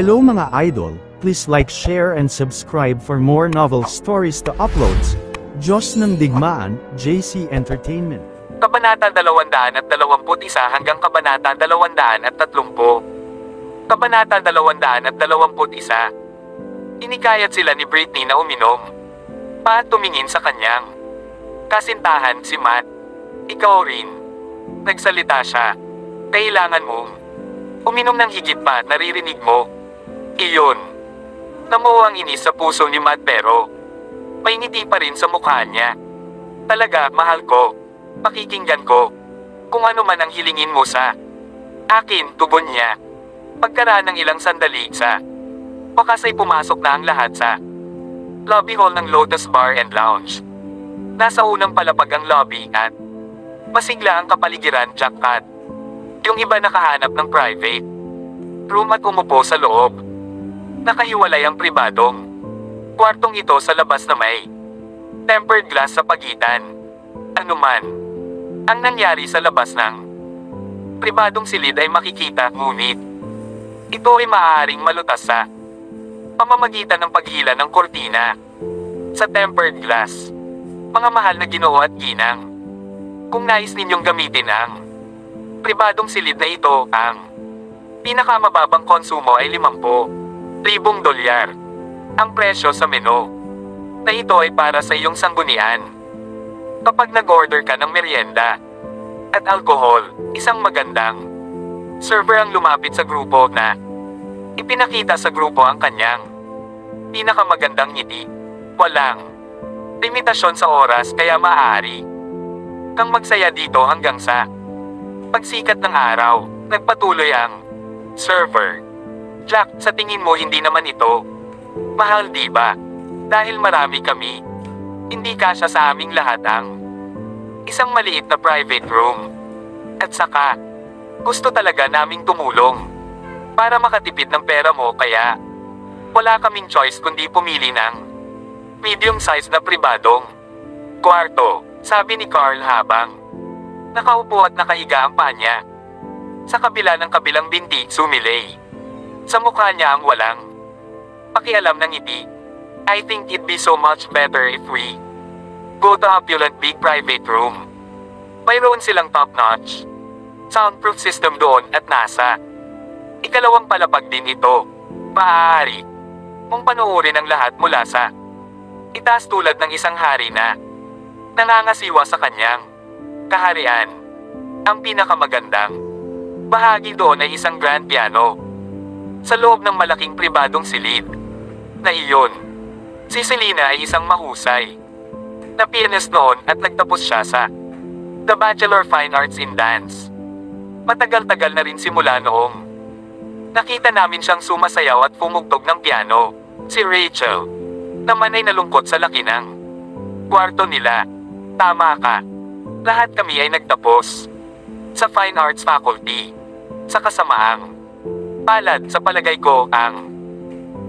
Hello mga idol, please like, share and subscribe for more novel stories to uploads. Diyos ng Digmaan, JC Entertainment. Kabanata 221 hanggang Kabanata 230. Kabanata 221. Inikayat sila ni Britney na uminom. Pat tumingin sa kanyang kasintahan si Matt. Ikaw rin. Nagsalita siya. Kailangan mong uminom ng higit pa, naririnig mo. Iyon. Namuo ang inis sa puso ni Matt pero may ngiti pa rin sa mukha niya. Talaga, mahal ko. Pakikinggan ko. Kung ano man ang hilingin mo sa akin, tugon niya. Pagkaraan ng ilang sandali sa wakas ay pumasok na ang lahat sa lobby hall ng Lotus Bar and Lounge. Nasa unang palapag ang lobby at masigla ang kapaligiran, jackpot. Yung iba nakahanap ng private room at umupo sa loob. Nakahiwalay ang pribadong kwartong ito sa labas na may tempered glass sa pagitan. Ano man ang nangyari sa labas ng pribadong silid ay makikita, ngunit ito ay maaaring malutas sa pamamagitan ng paghila ng kortina sa tempered glass. Mga mahal na Ginoo at ginang, kung nais ninyong gamitin ang pribadong silid na ito, ang pinakamababang konsumo ay $50,000. Ang presyo sa menu na ito ay para sa iyong sanggunian. Kapag nag-order ka ng merienda at alcohol, isang magandang server ang lumapit sa grupo na ipinakita sa grupo ang kanyang pinakamagandang ngiti. Walang limitasyon sa oras, kaya maaari kang magsaya dito hanggang sa pagsikat ng araw. Nagpatuloy ang server. Jack, sa tingin mo hindi naman ito mahal, di ba? Dahil marami kami, hindi kasya sa aming lahat ang isang maliit na private room. At saka gusto talaga naming tumulong para makatipid ng pera mo, kaya wala kaming choice kundi pumili ng medium size na pribadong kwarto, sabi ni Carl habang nakaupo at nakahiga ang paa niya. Sa kabila ng kabilang binti, sumilay sa mukha niya ang walang pakialam ng ngiti. I think it'd be so much better if we go to opulent big private room. Mayroon silang top-notch soundproof system doon at nasa ikalawang palapag din ito. Maaari mong panoorin ang lahat mula sa itaas tulad ng isang hari na nangangasiwa sa kanyang kaharian. Ang pinakamagandang bahagi doon ay isang grand piano sa loob ng malaking pribadong silid na iyon. Si Selena ay isang mahusay na pianist noon at nagtapos siya sa The Bachelor Fine Arts in Dance. Matagal-tagal na rin simula noong nakita namin siyang sumasayaw at pumugtog ng piano. Si Rachel naman ay nalungkot sa laki ng kwarto nila. Tama ka. Lahat kami ay nagtapos sa Fine Arts Faculty. Sa kasamaang palad, sa palagay ko, ang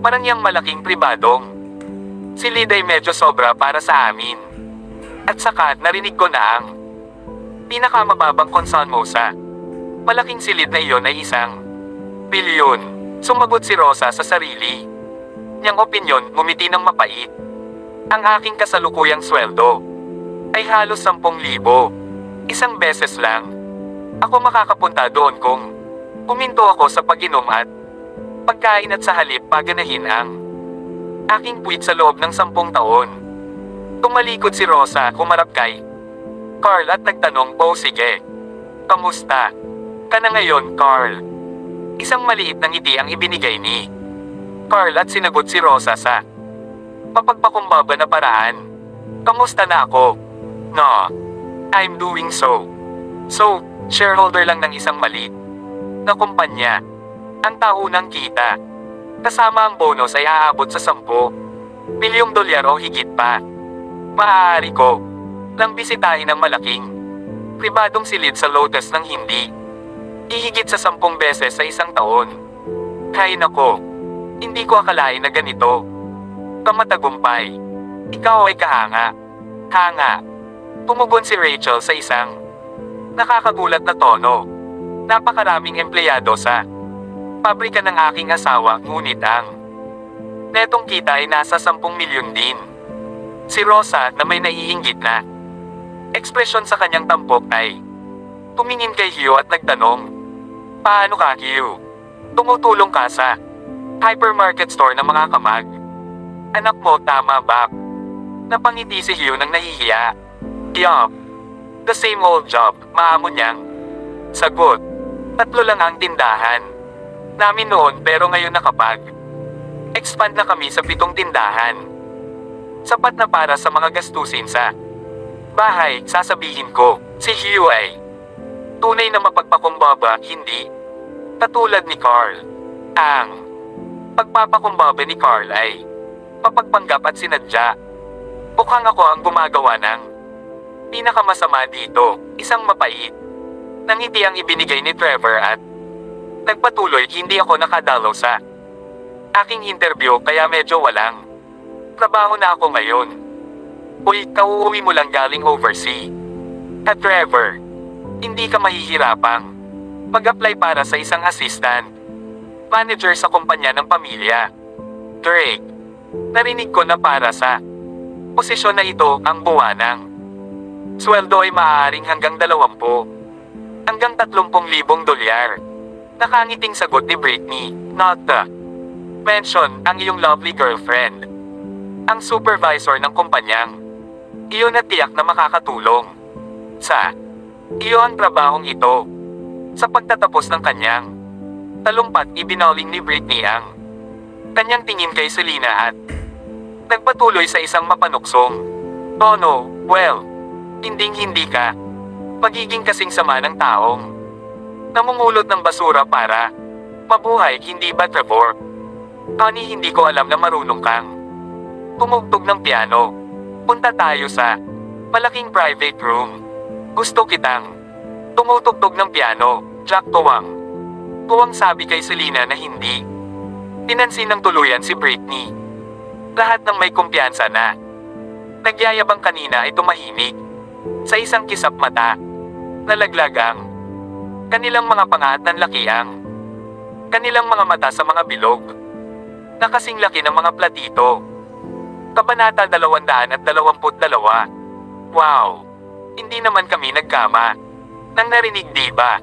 marangyang malaking pribadong silid ay medyo sobra para sa amin. At saka narinig ko na ang pinakamababang konsumo sa malaking silid na iyon ay $1 billion. Sumagot si Rosa sa sarili niyang opinyon, ngumiti ng mapait. Ang aking kasalukuyang sweldo ay halos 10,000. Isang beses lang ako makakapunta doon kung puminto ako sa pag-inom at pagkain, at sa halip paganahin ang aking puwit sa loob ng 10 taon. Tumalikod si Rosa, kumarap kay Carl at nagtanong, "Oh sige, kamusta ka na ngayon, Carl?" Isang maliit na ngiti ang ibinigay ni Carl at sinagot si Rosa sa mapagpakumbaba na paraan. "Kamusta na ako?" "No, I'm doing so. So, shareholder lang ng isang maliit na kumpanya. Ang taunang kita kasama ang bonus ay aabot sa $10,000,000 o higit pa. Maaari ko lang bisitahin ang malaking pribadong silid sa Lotus ng hindi ihigit sa 10 beses sa isang taon. Hay nako, hindi ko akalain na ganito kamatagumpay. Ikaw ay kahanga." "Hanga," tumugon si Rachel sa isang nakakagulat na tono. Napakaraming empleyado sa Pabrika ng aking asawa, ngunit ang netong kita ay nasa 10 milyon din. Si Rosa na may naiinggit na ekspresyon sa kanyang tampok ay tumingin kay Hugh at nagtanong, "Paano ka, Hugh? Tumutulong ka sa hypermarket store ng mga kamag. Anak mo, tama ba?" Napangiti si Hugh nang nahihiya. "Yup. The same old job," maamon niyang sagot. 3 lang ang tindahan namin noon pero ngayon nakapag-expand na kami sa 7 tindahan. Sapat na para sa mga gastusin sa bahay, sasabihin ko. Si Hugh ay tunay na mapagpakumbaba, hindi katulad ni Carl. Ang pagpapakumbaba ni Carl ay mapagpanggap at sinadya. Mukhang ako ang gumagawa ng pinakamasama dito, isang mapait. Nangiti ang ibinigay ni Trevor at nagpatuloy, "Hindi ako nakadalaw sa aking interview kaya medyo walang trabaho na ako ngayon. Uy, kauuwi mo lang galing overseas. At Trevor, hindi ka mahihirapang mag-apply para sa isang assistant manager sa kumpanya ng pamilya. Drake, narinig ko na para sa posisyon na ito ang buwanang sweldo ay maaaring hanggang 20 hanggang 30,000 dolyar. Nakangiting sagot ni Britney, "Not the mention ang iyong lovely girlfriend. Ang supervisor ng kumpanyang iyon na tiyak na makakatulong sa iyo ang trabahong ito." Sa pagtatapos ng kanyang talumpat, ibinawling ni Britney ang kanyang tingin kay Selena at nagpatuloy sa isang mapanuksong, "Oh no, well, hindi ka magiging kasing sama ng taong namumulot ng basura para mabuhay, hindi ba, Trevor? Honey, hindi ko alam na marunong kang tumugtog ng piano. Punta tayo sa malaking private room. Gusto kitang tumutugtog ng piano." Jack, tuwang sabi kay Selena na hindi pinansin ng tuluyan si Britney. Lahat ng may kumpiyansa na nagyayabang kanina ay tumahimik. Sa isang kisap mata, nalaglag ang kanilang mga panga at nanlaki ang kanilang mga mata sa mga bilog. Nakasing laki ng mga platito. Kabanata 222. Wow! Hindi naman kami nagkama. Nang narinig, di ba?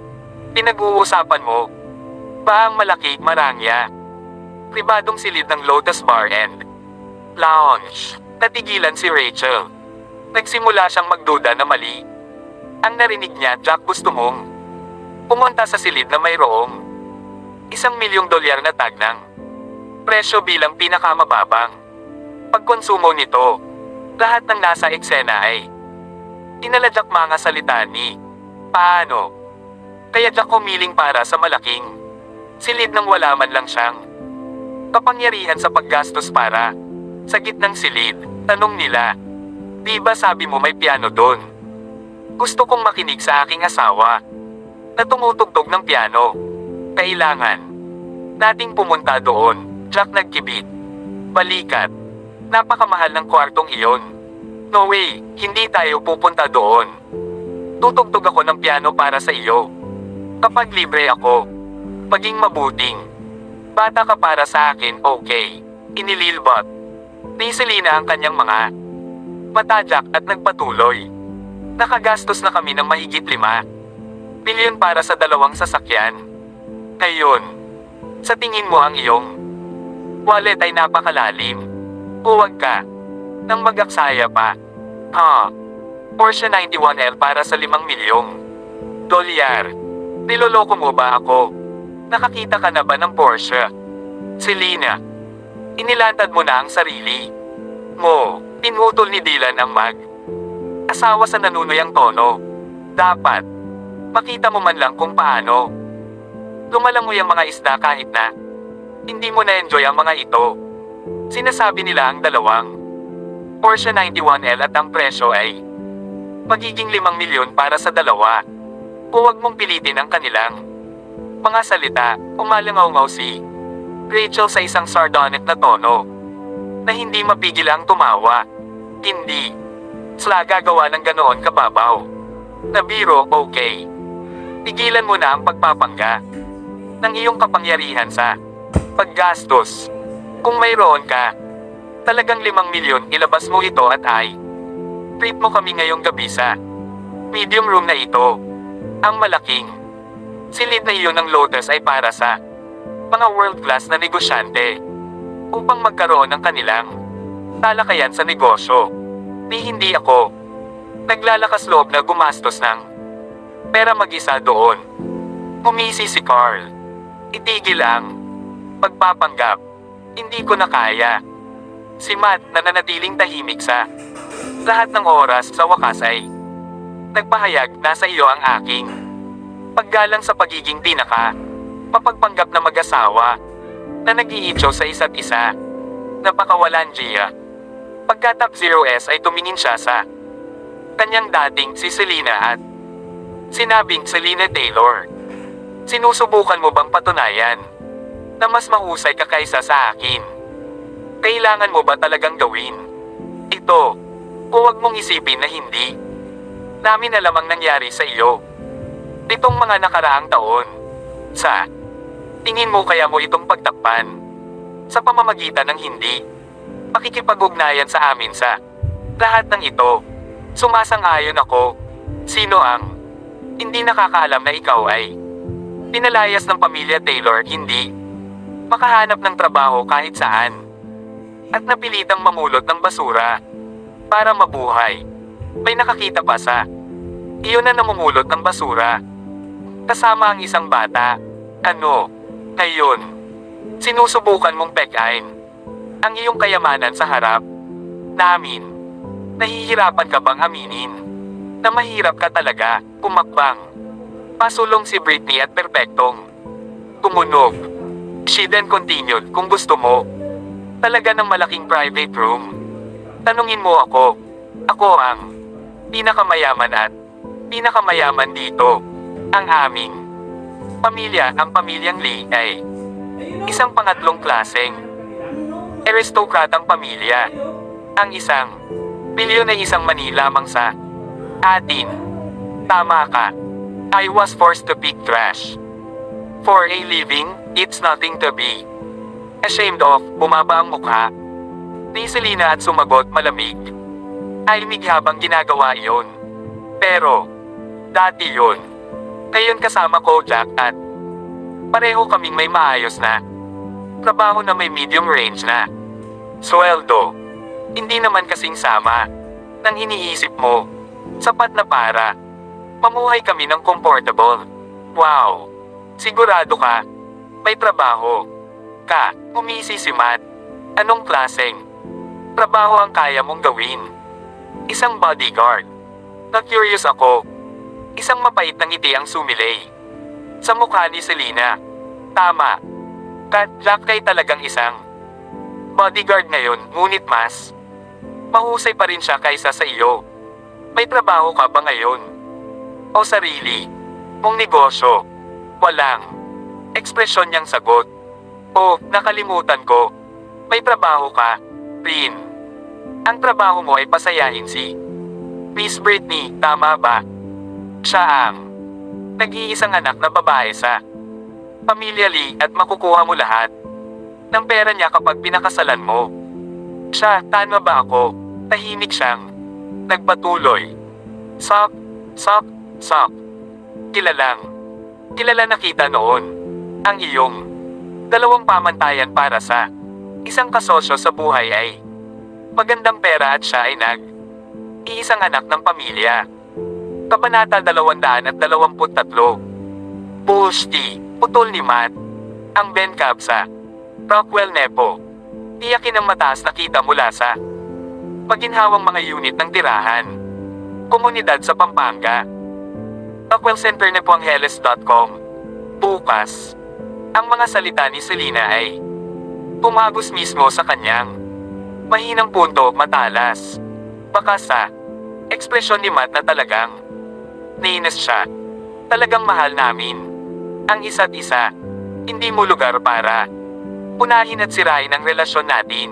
Pinag-uusapan mo ba ang malaki, marangya? Pribadong silid ng Lotus Bar and Lounge. Natigilan si Rachel. Nagsimula siyang magduda na mali ang narinig niya. "Jack, gusto mong pumunta sa silid na mayroong $1,000,000 na tag ng presyo bilang pinakamababang pagkonsumo nito." Lahat ng nasa eksena ay inaladyak mga salita ni "Paano?" Kaya Jack humiling para sa malaking silid nang wala man lang siyang kapangyarihan sa paggastos para sa gitnang silid. Tanong nila, "Di ba sabi mo may piano doon?" "Gusto kong makinig sa aking asawa na tumutugtog ng piano. Kailangan nating pumunta doon." Jack nagkibit. "Balikat. Napakamahal ng kwartong iyon." "No way, hindi tayo pupunta doon. Tutugtog ako ng piano para sa iyo. Kapag libre ako, maging mabuting bata ka para sa akin, okay?" Inililbot ni Selena ang kanyang mga mata, Jack, at nagpatuloy. "Nakagastos na kami ng mahigit 5 milyon para sa 2 sasakyan. Ngayon, sa tingin mo ang iyong wallet ay napakalalim. Huwag ka nang mag-aksaya pa. Porsche 911 para sa 5 milyong dolyar. Niloloko mo ba ako? Nakakita ka na ba ng Porsche?" "Selena, inilantad mo na ang sarili mo." Pinutol ni Dylan ang asawa sa nanunuyang tono. "Dapat makita mo man lang kung paano lumalangoy ang mga isda kahit na hindi mo na-enjoy ang mga ito." Sinasabi nila ang 2 Porsche 911 at ang presyo ay magiging 5 milyon para sa 2. Huwag mong pilitin ang kanilang mga salita. Umalangaw-ngaw si Rachel sa isang sardonic na tono na hindi mapigil ang tumawa. "Hindi sila gagawa ng ganoon kababaw na biro, okay? Tigilan mo na ang pagpapangga. ng iyong kapangyarihan sa paggastos. Kung mayroon ka, talagang 5 milyon ilabas mo ito at treat mo kami ngayong gabi sa medium room na ito. Ang malaking silid na iyon ng Lotus ay para sa mga world-class na negosyante upang magkaroon ng kanilang talakayan sa negosyo. Hindi ako naglalakas loob na gumastos ng pera mag-isa doon. Humisi si Carl. Itigil ang pagpapanggap. Hindi ko na kaya. Si Matt na nanatiling tahimik sa lahat ng oras sa wakas ay nagpahayag na sa iyo ang aking paggalang sa pagiging mapagpanggap na mag-asawa na nag-iitso sa isa't isa. Napakawalan, Gia. Pagka Top 0S ay tumingin siya sa kanyang dating si Selena at sinabing, Selena Taylor, sinusubukan mo bang patunayan na mas mahusay ka kaysa sa akin? Kailangan mo ba talagang gawin ito? O huwag mong isipin na hindi namin alam ang nangyari sa iyo nitong mga nakaraang taon. Sa tingin mo kaya mo itong pagtakpan sa pamamagitan ng hindi pakikipag-ugnayan sa amin sa lahat ng ito? Sumasang-ayon ako. Sino ang hindi nakakaalam na ikaw ay pinalayas ng pamilya Taylor, hindi makahanap ng trabaho kahit saan, at napilitang mamulot ng basura para mabuhay? May nakakita pa sa iyon na namumulot ng basura kasama ang isang bata. Ano? Ngayon, sinusubukan mong pekain ang iyong kayamanan sa harap namin. Nahihirapan ka bang aminin na mahirap ka talaga? Kumakbang pasulong si Britney at perpektong tumunog. She then continued, kung gusto mo talaga ng malaking private room, tanungin mo ako. Ako ang pinakamayaman at pinakamayaman dito. Ang aming pamilya, ang pamilyang Lee, ay isang pangatlong klaseng aristokratang pamilya. Ang isang bilyon ay isang mani lamang sa atin. Tama ka. I was forced to pick trash for a living. It's nothing to be ashamed of. Bumaba ang mukha ni Selena at sumagot malamig. Tahimik habang ginagawa iyon. Pero dati yun. Ngayon kasama ko, Jack, at pareho kaming may maayos na trabaho na may medium range na sweldo. Hindi naman kasing sama ng iniisip mo. Sapat na para mamuhay kami ng comfortable. Wow! Sigurado ka? May trabaho ka? Umisi si Matt. Anong klaseng trabaho ang kaya mong gawin? Isang bodyguard. Na-curious ako. Isang mapait na ngiti ang sumilay sa mukha ni Selena. Tama. Jack, kay talagang isang bodyguard ngayon, ngunit mas mahusay pa rin siya kaysa sa iyo. May trabaho ka ba ngayon? O sarili mong negosyo? Walang ekspresyon niyang sagot. O, nakalimutan ko. May trabaho ka rin. Ang trabaho mo ay pasayahin si Miss Britney, tama ba? Siya ang nag-iisang anak na babae sa pamilya Lee at makukuha mo lahat ng pera niya kapag pinakasalan mo siya. Tama ba ako? Tahimik siyang nagpatuloy. Sok, sok, sok. Kilala na kita noon. Ang iyong dalawang pamantayan para sa isang kasosyo sa buhay ay magandang pera at siya ay iisang anak ng pamilya. Kabanata 223. Bullshit. Putol ni Matt ang Ben Cab sa Rockwell Nepo. Tiyakin ang mataas na kita mula sa paginhawang mga unit ng tirahan komunidad sa Pampanga. Rockwell Center Nepoangeles.com. Bukas, ang mga salita ni Selena ay pumagos mismo sa kanyang mahinang punto, matalas. Baka sa ekspresyon ni Matt na talagang nainis siya. Talagang mahal namin ang isa't isa. Hindi mo lugar para unahin at sirain ang relasyon natin.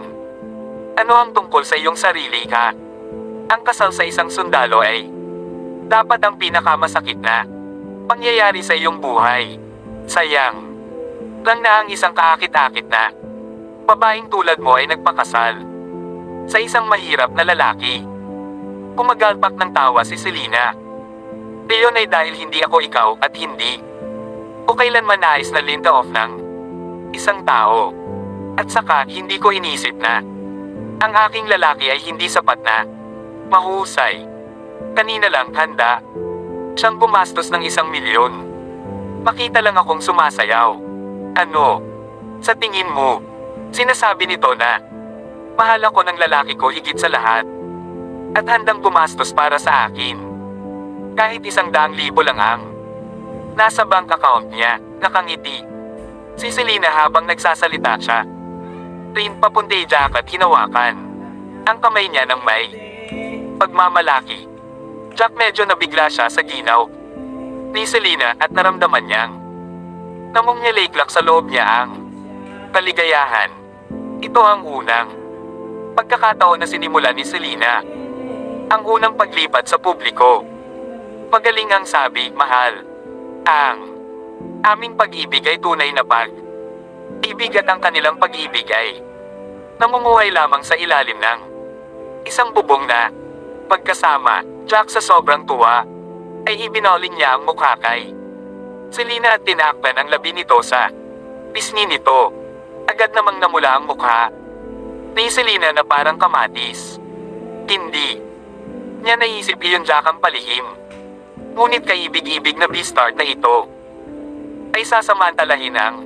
Ano ang tungkol sa iyong sarili ka? Ang kasal sa isang sundalo ay dapat ang pinakamasakit na pangyayari sa iyong buhay. Sayang, Lang na ang isang kaakit-akit na babaeng tulad mo ay nagpakasal sa isang mahirap na lalaki. Pumagalpak ng tawa si Selena. Iyon ay dahil hindi ako ikaw at hindi o kailanman nais na linta off ng isang tao. At saka hindi ko inisip na ang aking lalaki ay hindi sapat na mahusay. Kanina lang handa siyang gumastos ng 1,000,000. Makita lang akong sumasayaw. Ano? Sa tingin mo, sinasabi nito na mahal ako ng lalaki ko higit sa lahat at handang gumastos para sa akin. Kahit 100,000 lang ang nasa bank account niya. Nakangiti si Selena habang nagsasalita siya. Rin papunti jacket hinawakan ang kamay niya ng may pagmamalaki. Jack medyo nabigla siya sa ginaw ni Selena at naramdaman niyang namong niya laiklak sa loob niya ang kaligayahan. Ito ang unang pagkakataon na sinimula ni Selena ang unang paglipat sa publiko. Magaling ang sabi, mahal. Ang aming pag-ibig ay tunay na pag-ibig at ang kanilang pag-ibig ay namumuhay lamang sa ilalim ng isang bubong na pagkasama. Jack sa sobrang tuwa ay ibinolin niya ang mukha kay Selena at tinakpan ang labi nito sa pisngi nito. Agad namang namula ang mukha ni Selena na parang kamatis. Hindi niya naisip iyon Jack ang palihim. Ngunit kaibig-ibig na B-start na ito ay sasamantalahin ang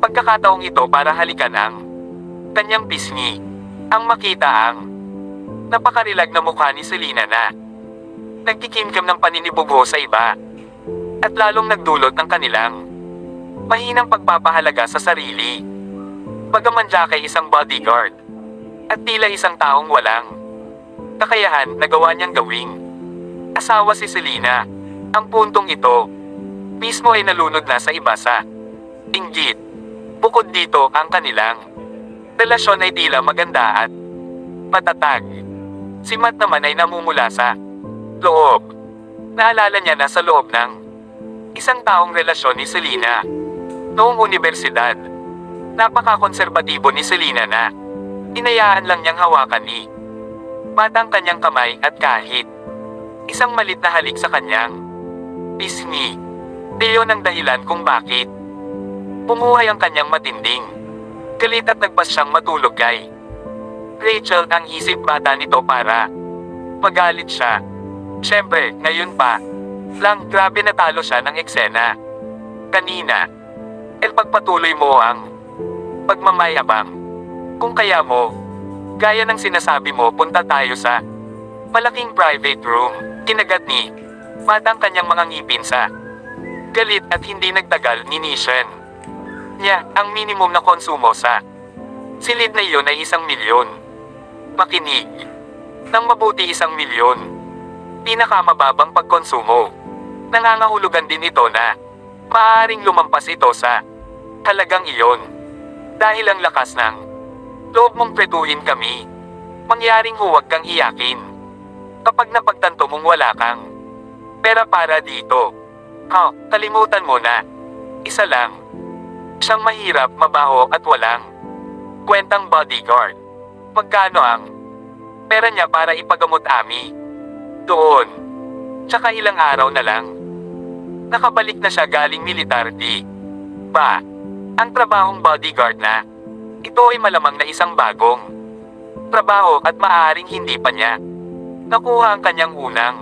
pagkakataong ito para halikan ang kanyang pisngi. Ang makita ang napakarilag na mukha ni Selena na nagkikimkim ng paninibugho sa iba at lalong nagdulot ng kanilang mahinang pagpapahalaga sa sarili. Bagaman Jack ay isang bodyguard at tila isang taong walang kakayahan na gawa niyang gawing asawa si Selena, ang puntong ito mismo ay nalunod na sa iba sa inggit. Bukod dito ang kanilang relasyon ay tila maganda at matatag. Si Matt naman ay namumula sa loob. Naalala niya na sa loob ng isang taong relasyon ni Selena noong universidad. Napaka-konserbatibo ni Selena na inayaan lang niyang hawakan ni Matt ang kanyang kamay at kahit isang malit na halik sa kanyang pisngi. Iyon ang dahilan kung bakit pumuhay ang kanyang matinding galit at nagpas siyang matulog kay Rachel. Ang isip bata nito para magalit siya. Siyempre, ngayon pa lang grabe natalo siya ng eksena kanina. Pagpatuloy mo ang pagmamayabang. Kung kaya mo, gaya ng sinasabi mo, punta tayo sa malaking private room. Kinagat ni Matt ang kanyang mga ngipin sa galit at hindi nagtagal ninisyan niya ang minimum na konsumo sa silid na iyon ay 1,000,000. Makinig ng mabuti, 1,000,000. Pinakamababang pagkonsumo. Nangangahulugan din ito na maaaring lumampas ito sa halagang iyon. Dahil ang lakas ng loob mong pretuhin kami, mangyaring huwag kang iyakin. Kapag napagtanto mong wala kang pera para dito, kalimutan mo na isa lang siyang mahirap, mabaho at walang kwentang bodyguard. Magkano ang pera niya para ipagamot Ami? Doon. Tsaka ilang araw na lang nakabalik na siya galing militar. Di ba ang trabahong bodyguard na ito ay malamang na isang bagong trabaho at maaaring hindi pa niya nakuha ang kanyang unang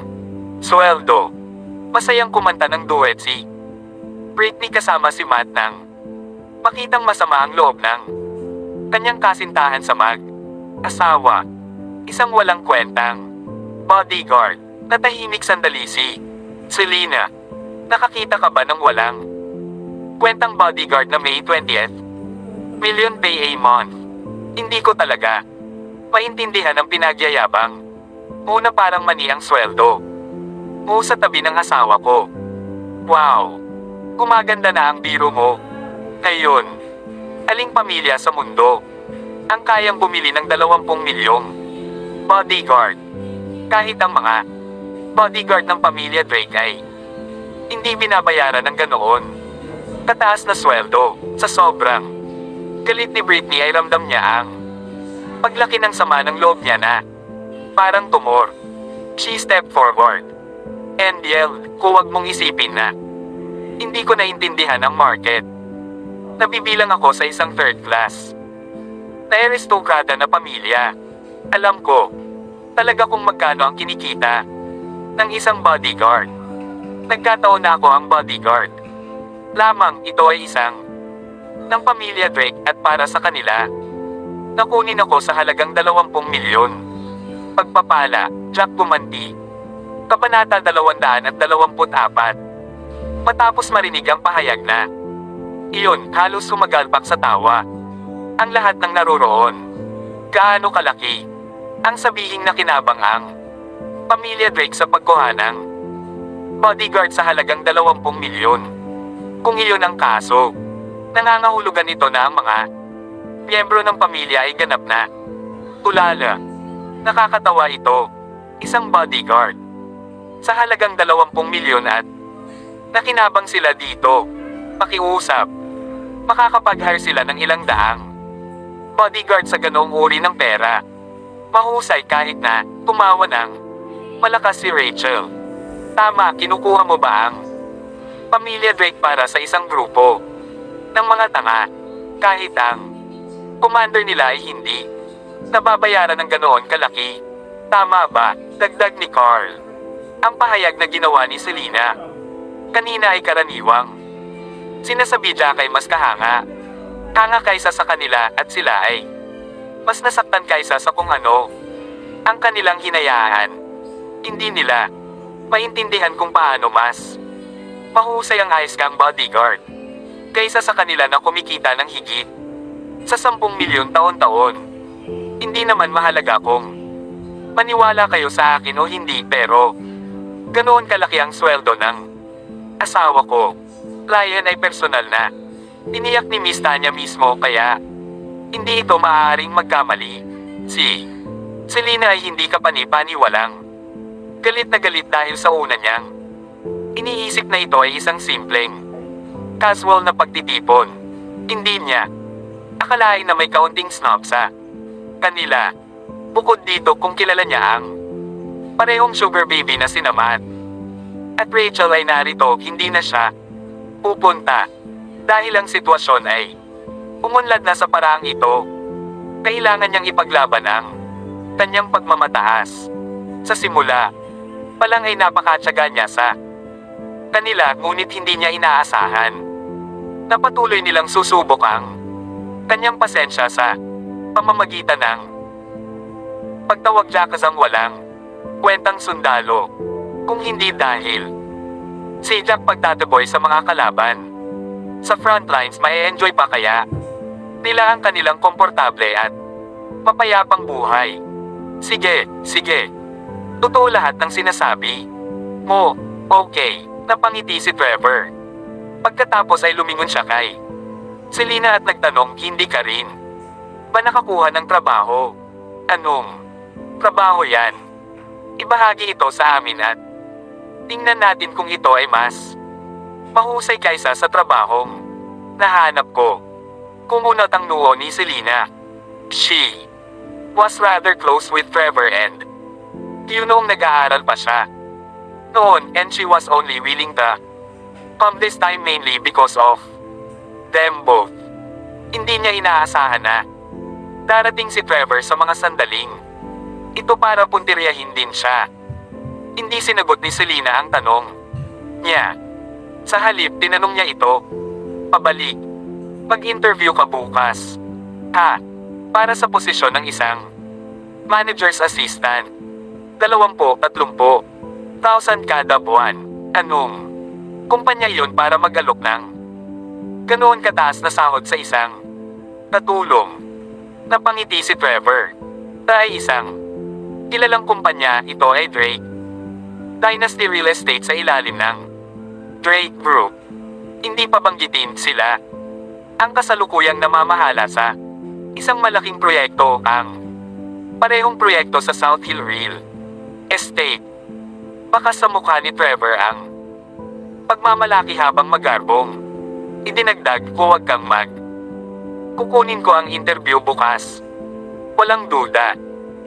sweldo. Masayang kumanta ng duet si Britney kasama si Matt nang makitang masama ang loob ng kanyang kasintahan sa mag-asawa. Isang walang kwentang bodyguard. Natahimik sandali si Selena. Nakakita ka ba ng walang kwentang bodyguard na May 20th? Million pay a month. Hindi ko talaga maintindihan ang pinagyayabang. Muna parang mani ang sweldo mo sa tabi ng asawa ko. Wow! Gumaganda na ang biro mo. Ngayon, aling pamilya sa mundo ang kayang bumili ng 20,000,000 bodyguard? Kahit ang mga bodyguard ng pamilya Drake ay hindi binabayaran ng ganoon. kataas na sweldo. Sa sobrang galit ni Britney ay ramdam niya ang paglaki ng sama ng loob niya na parang tumor. She stepped forward and yelled, "Huwag mong isipin na hindi ko naintindihan ang market. Nabibilang ako sa isang third class na aristokrata na pamilya. Alam ko talaga kung magkano ang kinikita ng isang bodyguard. Nagkataon na ako ang bodyguard lamang. Ito ay isang ng pamilya Drake at para sa kanila nakunin ako sa halagang 20 milyon. Pagpapala, Jack Gumanti. Kabanata 224. Matapos marinig ang pahayag na iyon, halos sumagalpak sa tawa ang lahat ng naroroon. Gaano kalaki ang sabihing nakinabang ang pamilya Drake sa pagkuha ng bodyguard sa halagang 20 milyon. Kung iyon ang kaso, nangangahulugan ito na ang mga miyembro ng pamilya ay ganap na tulala. Nakakatawa ito, isang bodyguard sa halagang 20 milyon at nakinabang sila dito. Pakiusap, makakapag-hire sila ng ilang daang bodyguard sa ganoong uri ng pera. Mahusay kahit na tumawa ng malakas si Rachel. Tama, kinukuha mo ba ang pamilya Drake para sa isang grupo ng mga tanga kahit ang commander nila ay hindi nababayaran ng ganoon kalaki? Tama ba? Dagdag ni Carl. Ang pahayag na ginawa ni Selena kanina ay karaniwang sinasabi Jack ay mas kahanga kaysa sa kanila at sila ay mas nasaktan kaysa sa kung ano ang kanilang hinayaan. Hindi nila maintindihan kung paano mas mahusay ang ayos kang bodyguard kaysa sa kanila na kumikita ng higit sa 10 milyon taon-taon. Hindi naman mahalaga kung maniwala kayo sa akin o hindi, pero ganoon kalaki ang sweldo ng asawa ko. Ryan ay personal na tiniyak ni Miss Tanya mismo, kaya hindi ito maaaring magkamali. Si Selena ay hindi kapani-paniwalang galit na galit dahil sa una niyang iniisip na ito ay isang simpleng casual na pagtitipon. Hindi niya akalain na may kaunting snob sa kanila. Bukod dito, kung kilala niya ang parehong sugar baby na si Matt at Rachel ay narito, hindi na siya pupunta dahil ang sitwasyon ay umunlad na sa paraang ito. Kailangan niyang ipaglaban ang kanyang pagmamataas. Sa simula pa lang ay napakatyaga niya sa kanila, ngunit hindi niya inaasahan na patuloy nilang susubok ang kanyang pasensya sa pamamagitan ng pagtawag Jackasang walang kwentang sundalo. Kung hindi dahil si Jack pagtataboy sa mga kalaban sa frontlines, may enjoy pa kaya nila ang kanilang komportable at mapayapang buhay. Sige, totoo lahat ng sinasabi mo. Okay, napangiti si Trevor. Pagkatapos ay lumingon siya kay Selena at nagtanong, hindi ka rin ba nakakuha ng trabaho? Anong trabaho yan? Ibahagi ito sa amin at tingnan natin kung ito ay mas mahusay kaysa sa trabahong nahanap ko. Kumunot ang noo ni Selena. She was rather close with Trevor and noong nag-aaral pa siya noon, and she was only willing to come this time mainly because of them both. Hindi niya inaasahan na darating si Trevor sa mga sandaling ito para puntiryahin din siya. Hindi sinagot ni Selena ang tanong niya. Sa halip, tinanong niya ito pabalik. Mag-interview ka bukas, ha? Para sa posisyon ng isang manager's assistant. 20,000 kada buwan. Anong kumpanya yon para mag-alok ng ganoon kataas na sahod sa isang katulong? Napangiti si Trevor. Ay isang kilalang kumpanya, ito ay Drake Dynasty Real Estate sa ilalim ng Drake Group. Hindi pa banggitin sila ang kasalukuyang namamahala sa isang malaking proyekto, ang parehong proyekto sa South Hill Real Estate. Baka sa mukha ni Trevor ang pagmamalaki habang magarbong Idinagdag, huwag kang kukunin ko ang interview bukas. Walang duda.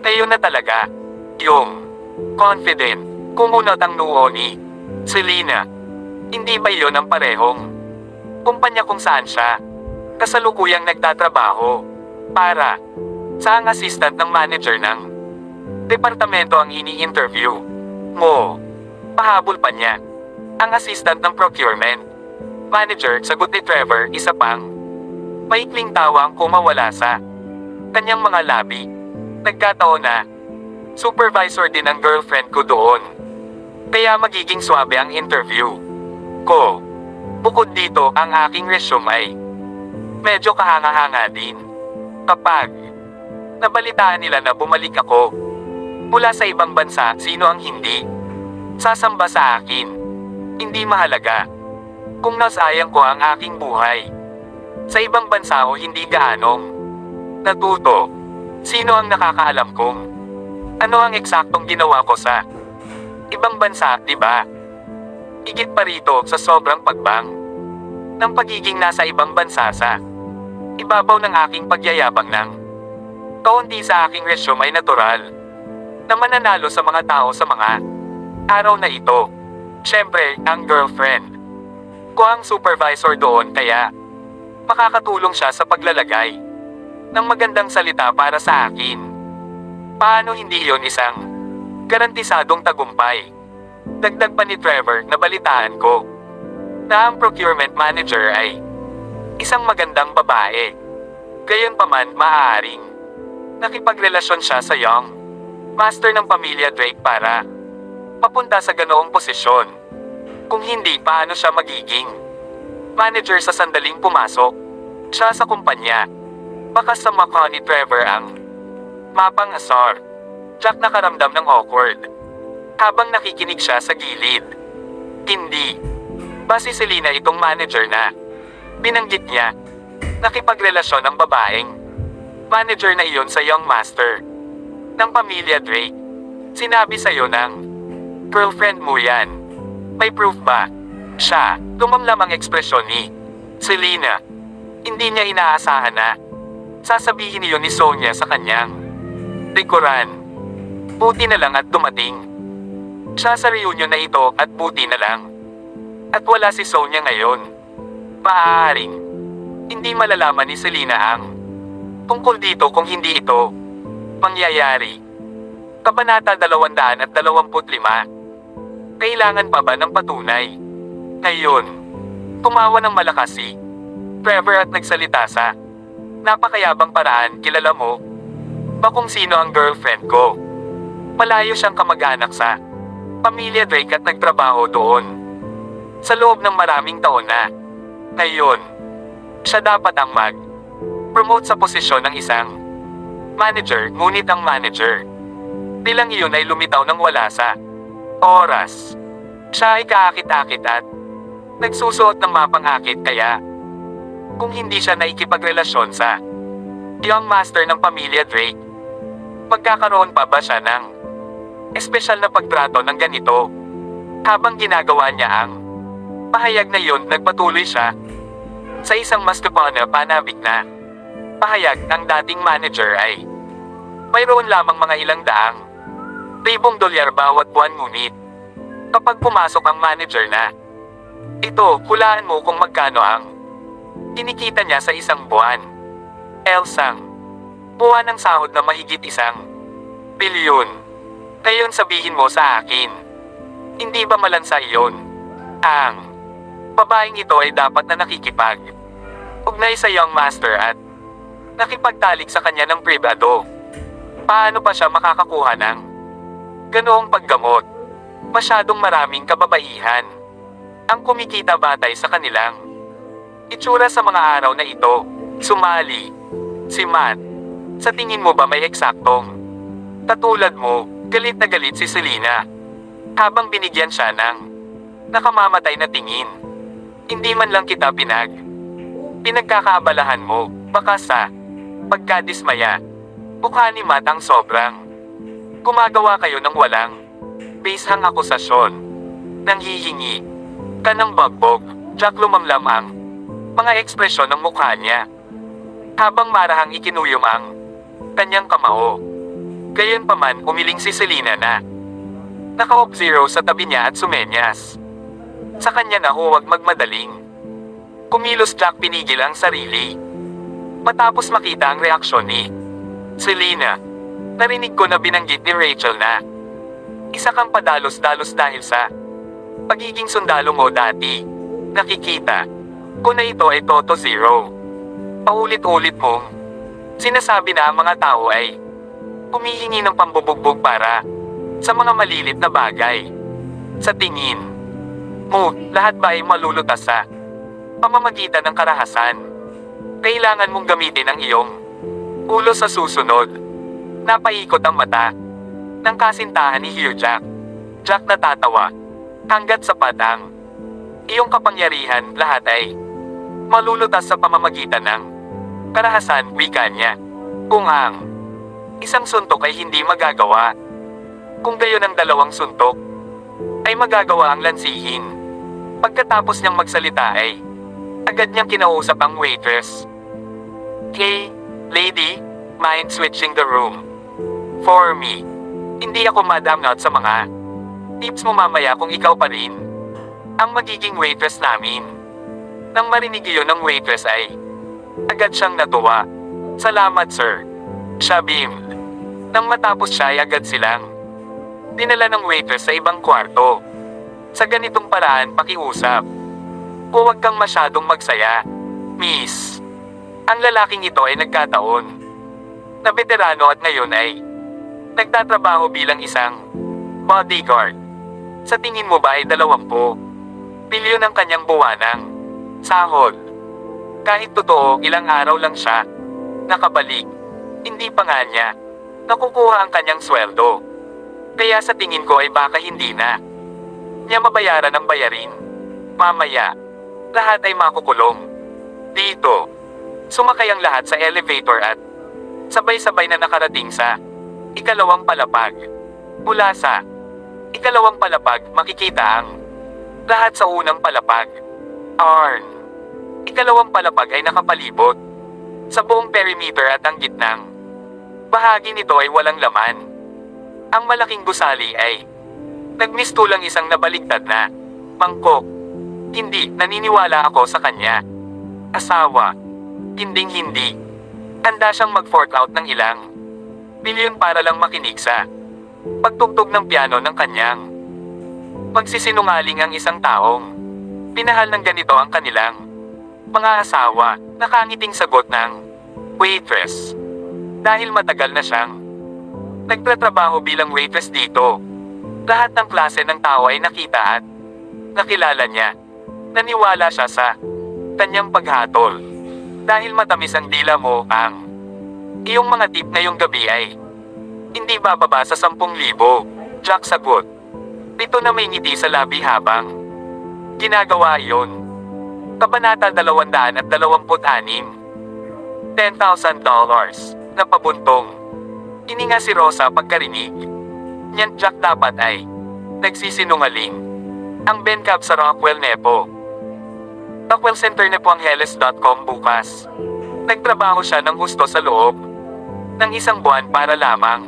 Kayo na talaga. Yung confident. Kumunot ang noo ni Selena. Hindi ba yon ang parehong kumpanya kung saan siya kasalukuyang nagtatrabaho para sa ang assistant ng manager ng departamento ang ini-interview mo? Pahabol pa niya. Ang assistant ng procurement manager, sagot ni Trevor, isa pang maikling tawa ang kumawala sa kanyang mga labi. Nagkataon na supervisor din ang girlfriend ko doon. Kaya magiging swabe ang interview ko. Bukod dito, ang aking resume medyo kahanga-hanga din. Kapag nabalitaan nila na bumalik ako mula sa ibang bansa, sino ang hindi sasamba sa akin? Hindi mahalaga kung nasayang ko ang aking buhay sa ibang bansa o hindi gaanong natuto. Sino ang nakakaalam kung ano ang eksaktong ginawa ko sa ibang bansa, di ba? Higit pa rito sa sobrang pagbang ng pagiging nasa ibang bansa sa ibabaw ng aking pagyayabang ng kaunti sa aking resume ay natural na mananalo sa mga tao sa mga araw na ito. Siyempre, ang girlfriend ko ang supervisor doon, kaya makakatulong siya sa paglalagay ng magandang salita para sa akin. Paano hindi yon isang garantisadong tagumpay? Dagdag pa ni Trevor, nabalitaan ko na ang procurement manager ay isang magandang babae. Gayunpaman, maaaring nakipagrelasyon siya sa young master ng pamilya Drake para papunta sa ganoong posisyon. Kung hindi, paano siya magiging manager sa sandaling pumasok siya sa kumpanya? Baka sa mukha ni Trevor ang mapang asar. Jack nakaramdam ng awkward habang nakikinig siya sa gilid. Hindi ba si Selena itong manager na binanggit niya? Nakipagrelasyon ang babaeng manager na iyon sa young master ng pamilya Drake. Sinabi sa'yo ng girlfriend mo yan. May proof ba? Siya, lumamlam ang ekspresyon ni Selena. Hindi niya inaasahan na sasabihin niyo ni Sonia sa kanyang likuran. Buti na lang at dumating siya sa reunion na ito, at buti na lang at wala si Sonia ngayon. Maaaring hindi malalaman ni Selena ang tungkol dito kung hindi ito mangyayari. Kabanata 225. Kailangan pa ba ng patunay? Ngayon, tumawa ng malakas si Trevor at nagsalita sa napakayabang paraan. Kilala mo ba kung sino ang girlfriend ko? Malayo siyang kamag-anak sa pamilya Drake at nagtrabaho doon sa loob ng maraming taon na. Ngayon, siya dapat ang mag-promote sa posisyon ng isang manager, ngunit ang manager nilang iyon ay lumitaw ng wala sa oras. Siya ay kaakit-akit at nagsusuot ng mapang-akit, kaya kung hindi siya naikipagrelasyon sa young master ng pamilya Drake, magkakaroon pa ba siya ng espesyal na pagtrato ng ganito? Habang ginagawa niya ang pahayag na iyon, nagpatuloy siya sa isang mas panabik na pahayag. Ang dating manager ay mayroon lamang mga ilang daang $1,000 bawat buwan, ngunit kapag pumasok ang manager na ito, hulaan mo kung magkano ang kinikita niya sa isang buwan. Elsang buwan ng sahod na mahigit $1 bilyon. Ngayon sabihin mo sa akin, hindi ba malansa iyon? Ang babaeng ito ay dapat na nakikipag-ugnay sa young master at nakipagtalik sa kanya ng pribado. Paano pa siya makakakuha ng ganoong paggamot? Masyadong maraming kababaihan ang kumikita batay sa kanilang itsura sa mga araw na ito. Sumali si Matt. Sa tingin mo ba may eksaktong katulad mo? Galit na galit si Selena habang binigyan siya ng nakamamatay na tingin. Hindi man lang kita pinagkakaabalahan mo. Baka sa pagkadismaya, mukha ni Matt ang sobrang gumagawa kayo ng walang basehang akusasyon. Nanghihingi ka ng bagbog. Jack, lumamlam ang mga ekspresyon ng mukha niya. Habang marahang ikinuyom ang kanyang kamao. Gayunpaman umiling si Selena na naka-off-zero sa tabi niya at sumenyas. Sa kanya na huwag magmadaling. Kumilos Jack pinigil ang sarili. Matapos makita ang reaksyon ni Selena, narinig ko na binanggit ni Rachel na isa kang padalos-dalos dahil sa pagiging sundalo mo dati. Nakikita ko na ito ay Toto Zero. Paulit-ulit mong sinasabi na ang mga tao ay humihingi ng pambubugbog para sa mga malilit na bagay. Sa tingin mo, lahat ba ay malulutas sa pamamagitan ng karahasan? Kailangan mong gamitin ang iyong ulo sa susunod. Napaikot ang mata ng kasintahan ni Hugh Jack. Jack natatawa. Hanggat sapat ang iyong kapangyarihan, lahat ay malulutas sa pamamagitan ng karahasan, wika niya. Kung ang isang suntok ay hindi magagawa, kung gayon ang dalawang suntok ay magagawa ang lansihin. Pagkatapos niyang magsalita ay agad niyang kinausap ang waitress. Hey, lady, mind switching the room for me? Hindi ako madamnat sa mga tips mo mamaya kung ikaw pa rin ang magiging waitress namin. Nang marinig iyon ng waitress ay agad siyang natuwa. Salamat sir, siya beamed. Nang matapos siya ay agad silang dinala ng waitress sa ibang kwarto. Sa ganitong paraan pakiusap. Huwag kang masyadong magsaya, miss. Ang lalaking ito ay nagkataon na veterano at ngayon ay nagtatrabaho bilang isang bodyguard. Sa tingin mo ba ay 20 milyon ang kanyang buwanang sahod? Kahit totoo ilang araw lang siya nakabalik, hindi pa nga niya nakukuha ang kanyang sweldo. Kaya sa tingin ko ay baka hindi na niya mabayaran ang bayarin. Mamaya, lahat ay makukulong. Dito, sumakay ang lahat sa elevator at sabay-sabay na nakarating sa ikalawang palapag. Mula sa ikalawang palapag makikita ang lahat sa unang palapag. Arn. Ikalawang palapag ay nakapalibot sa buong perimeter at ang gitnang bahagi nito ay walang laman. Ang malaking gusali ay nagmistulang isang nabaligtad na mangkok. Hindi, naniniwala ako sa kanya. Asawa. Hinding-hindi. Handa siyang mag-fork out ng ilang bilyon para lang makinig sa pagtugtog ng piano ng kanyang magsisinungaling ang isang taong pinahal ng ganito ang kanilang mga asawa. Nakangiting sagot ng waitress. Dahil matagal na siyang nagtatrabaho bilang waitress dito, lahat ng klase ng tao ay nakita at nakilala niya. Naniwala siya sa kanyang paghatol. Dahil matamis ang dila mo, ang iyong mga tip ngayong gabi ay hindi bababa sa 10,000. Jack sagot. Dito na may ngiti sa labi habang ginagawa iyon. Kabanata 226. $10,000 na pabuntong. Ininga si Rosa pagkarinig. Niyan Jack dapat ay nagsisinungaling. Ang Bencab sa Rockwell Nepo. Rockwell Center Nepoangeles.com bukas. Nagtrabaho siya ng husto sa loob ng isang buwan para lamang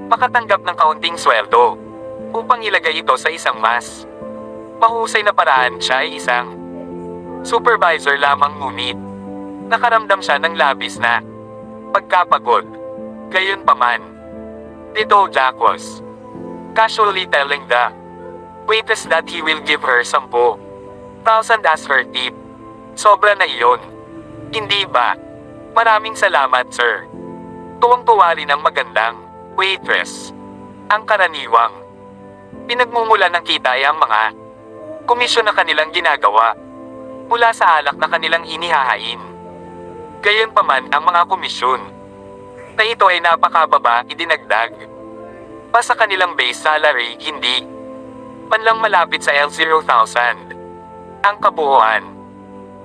makatanggap ng kaunting sweldo upang ilagay ito sa isang mas mahusay na paraan. Siya ay isang supervisor lamang ngunit nakaramdam siya ng labis na pagkapagod. Gayunpaman, dito Jack was casually telling the waitress that he will give her 10,000 as her tip. Sobra na iyon. Hindi ba? Maraming salamat sir. Tuwang-tuwa rin ang magandang waitress. Ang karaniwang pinagmumulan ng kita ay ang mga komisyon na kanilang ginagawa mula sa alak na kanilang inihahain. Gayunpaman ang mga komisyon na ito ay napakababa idinagdag pa sa kanilang base salary, hindi man lang malapit sa L0,000 ang kabuuan.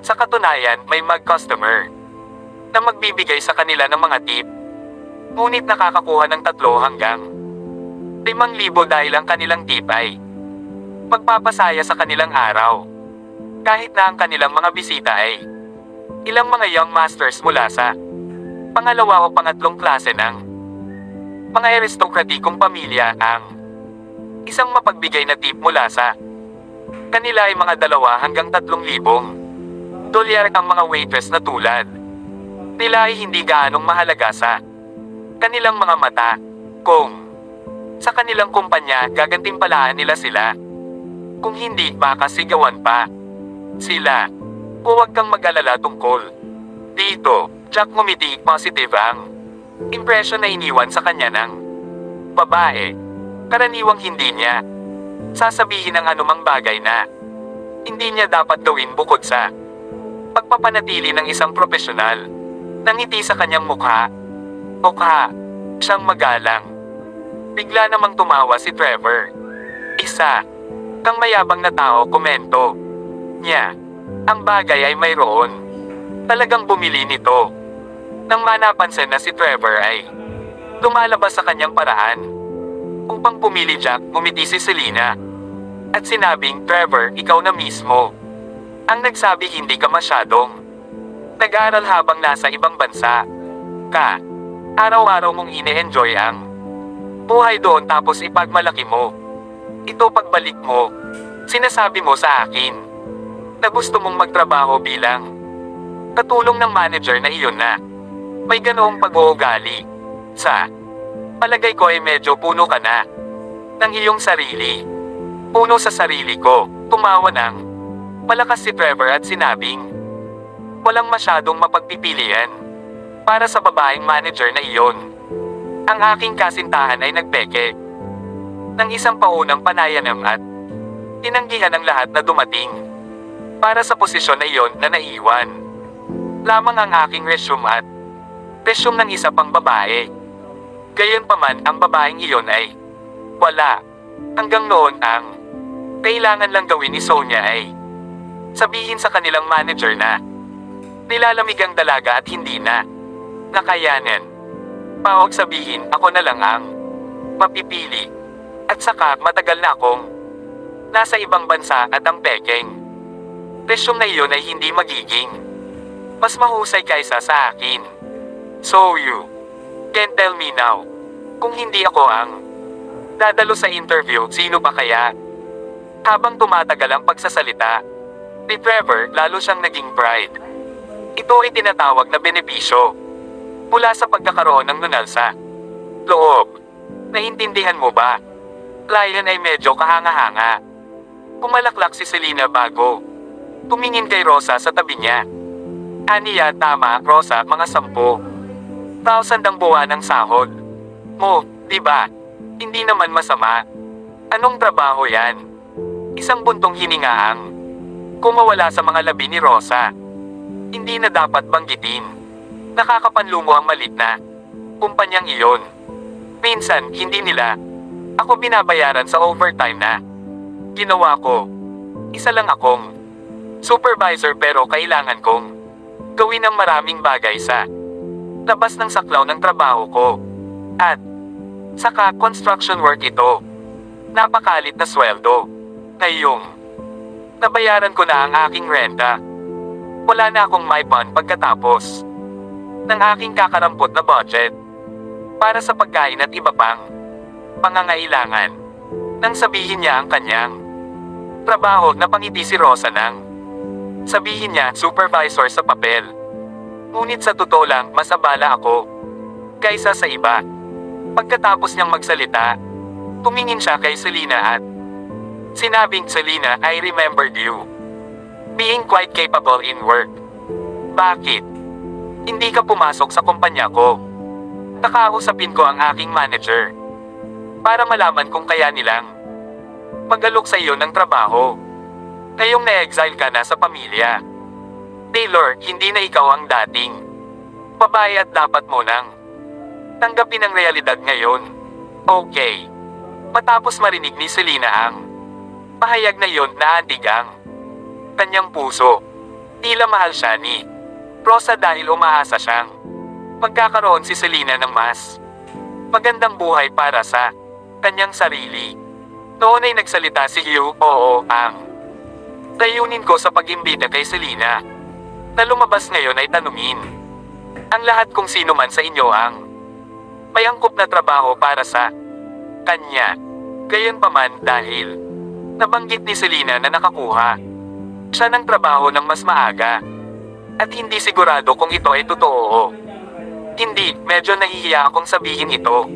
Sa katunayan, may mag-customer na magbibigay sa kanila ng mga tip, ngunit nakakakuha ng 3 hanggang 5,000 dahil ang kanilang tip ay pagpapasaya sa kanilang araw. Kahit na ang kanilang mga bisita ay Ilang mga young masters mula sa pangalawa o pangatlong klase ng mga aristokratikong pamilya ang isang mapagbigay na tip mula sa kanila ay mga 2 hanggang 3,000 dolyar ang mga waitress na tulad nila ay hindi gaanong mahalaga sa kanilang mga mata kung sa kanilang kumpanya gagantimpalaan nila sila. Kung hindi, baka sigawan pa sila. Huwag kang mag-alala tungkol dito. Jack ngumiti, positive ang impression na iniwan sa kanya ng babae. Karaniwang hindi niya sasabihin ang anumang bagay na hindi niya dapat gawin bukod sa pagpapanatili ng isang profesional. Nangiti sa kanyang mukha siyang magalang. Bigla namang tumawa si Trevor. Isa kang mayabang na tao, komento niya. Ang bagay ay mayroon talagang bumili nito. Nang manapansin na si Trevor ay lumalabas sa kanyang paraan upang pumili, Jack, ngumiti si Selena at sinabing, Trevor, ikaw na mismo ang nagsabi hindi ka masyadong nag-aaral habang nasa ibang bansa ka. Araw-araw mong ine-enjoy ang buhay doon, tapos ipagmalaki mo ito pagbalik mo. Sinasabi mo sa akin na gusto mong magtrabaho bilang katulong ng manager na iyon na may ganoong pag-uugali. Sa palagay ko ay medyo puno ka na ng iyong sarili. Puno sa sarili ko. Tumawa ng malakas si Trevor at sinabing, walang masyadong mapagpipilian para sa babaeng manager na iyon. Ang aking kasintahan ay nagpeke ng isang paunang panayanam at tinanggihan ang lahat na dumating para sa posisyon na iyon na naiwan. Lamang ang aking resume at resume ng isa pang babae. Gayunpaman, ang babaeng iyon ay wala. Hanggang noon, ang kailangan lang gawin ni Sonia ay sabihin sa kanilang manager na nilalamig ang dalaga at hindi na nakayanan. Pawag sabihin, ako na lang ang mapipili. At saka, matagal na akong nasa ibang bansa at ang peking resume na iyon ay hindi magiging mas mahusay kaysa sa akin. So you can tell me now, kung hindi ako ang dadalo sa interview, sino ba kaya? Habang tumatagal ang pagsasalita ni Trevor, lalo siyang naging pride. Ito ay tinatawag na benepisyo mula sa pagkakaroon ng nunal sa loob. Naintindihan mo ba? Ryan ay medyo kahanga-hanga. Pumalaklak si Selena bago tumingin kay Rosa sa tabi niya. Aniya, tama, Rosa, mga 10,000 ang buwan ng sahod mo, di ba? Hindi naman masama. Anong trabaho yan? Isang buntong hiningaang kumawala sa mga labi ni Rosa. Hindi na dapat banggitin. Nakakapanlumo ang malit na kumpanyang iyon. Minsan, hindi nila ako binabayaran sa overtime na ginawa ko. Isa lang akong supervisor, pero kailangan kong gawin ang maraming bagay sa labas ng saklaw ng trabaho ko. At saka construction work ito. Napakalit na sweldo. Ngayong nabayaran ko na ang aking renta, wala na akong maipon pagkatapos ng aking kakarampot na budget para sa pagkain at iba pang pangangailangan. Nang sabihin niya ang kanyang trabaho, napangiti si Rosa nang sabihin niya, supervisor sa papel. Ngunit sa totoo lang, mas abala ako kaysa sa iba. Pagkatapos niyang magsalita, tumingin siya kay Selena at sinabing, Selena, I remembered you being quite capable in work. Bakit hindi ka pumasok sa kumpanya ko? Nakausapin ko ang aking manager para malaman kung kaya nilang magalok sa iyo ng trabaho. Ngayong na-exile ka na sa pamilya, Taylor, hindi na ikaw ang dating babae at dapat mo nang tanggapin ang realidad ngayon. Okay. Matapos marinig ni Selena ang pahayag na yon, naantig ang kanyang puso. Tila mahal siya ni Rosa dahil umaasa siyang magkakaroon si Selena ng mas magandang buhay para sa kanyang sarili. Noon ay nagsalita si Hugh, oo, ang layunin ko sa pag-imbita kay Selena na lumabas ngayon ay tanungin ang lahat kung sino man sa inyo ang may angkop na trabaho para sa kanya. Gayunpaman dahil nabanggit ni Selena na nakakuha siya ng trabaho ng mas maaga at hindi sigurado kung ito ay totoo. Hindi, medyo nahihiya akong sabihin ito.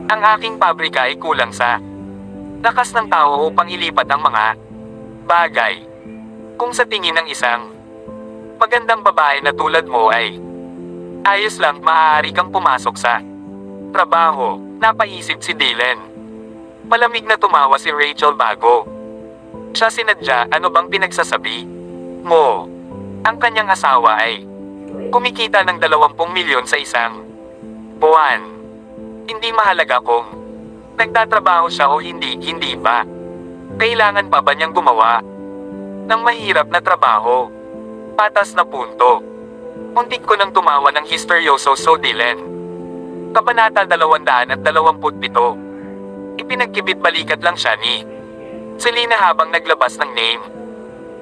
Ang aking pabrika ay kulang sa lakas ng tao upang ilipat ang mga bagay. Kung sa tingin ng isang magandang babae na tulad mo ay ayos lang, maaari kang pumasok sa trabaho, napaisip si Dylan. Malamig na tumawa si Rachel bago siya sinadya. Ano bang pinagsasabi mo? Ang kanyang asawa ay kumikita ng 20 milyon sa isang buwan. Hindi mahalaga kung nagtatrabaho siya o hindi, hindi ba? Kailangan pa ba niyang gumawa ng mahirap na trabaho? Patas na punto. Muntik ko nang tumawa ng histeryoso so Dylan. Kabanata 227. Ipinagkibit balikat lang siya ni Selena habang naglabas ng name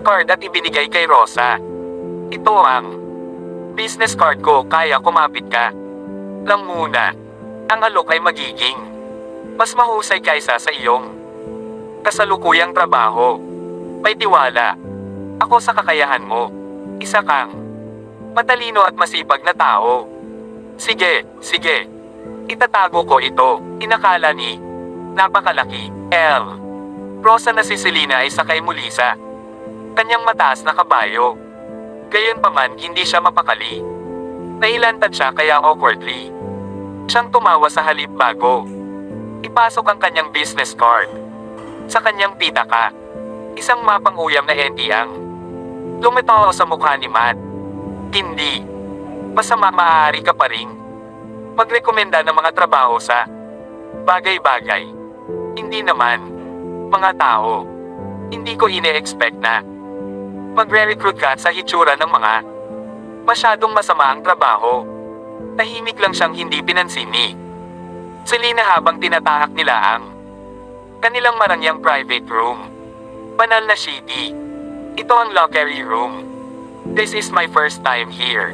card at ibinigay kay Rosa. Ito ang business card ko, kaya kumapit ka lang muna. Ang alok ay magiging mas mahusay kaysa sa iyong kasalukuyang trabaho. May tiwala ako sa kakayahan mo. Isa kang matalino at masipag na tao. Sige, sige. Itatago ko ito. Inakala ni napakalaki L. Rosa na si Selena ay sakay muli sa kanyang mataas na kabayo. Gayunpaman hindi siya mapakali. Nailantad siya kaya awkwardly siyang tumawa sa halip bago ipasok ang kanyang business card sa kanyang pitaka. Isang mapang uyam na enti ang lumitaw sa mukha ni Matt. Hindi masama, maaari ka pa ring magrekomenda ng mga trabaho sa bagay-bagay. Hindi naman mga tao. Hindi ko ine-expect na magre-recruit ka sa hitsura ng mga masyadong masama ang trabaho. Tahimik lang siyang hindi pinansin ni Selena habang tinatahak nila ang kanilang marangyang private room. Banal na shitty. Ito ang lockery room. This is my first time here.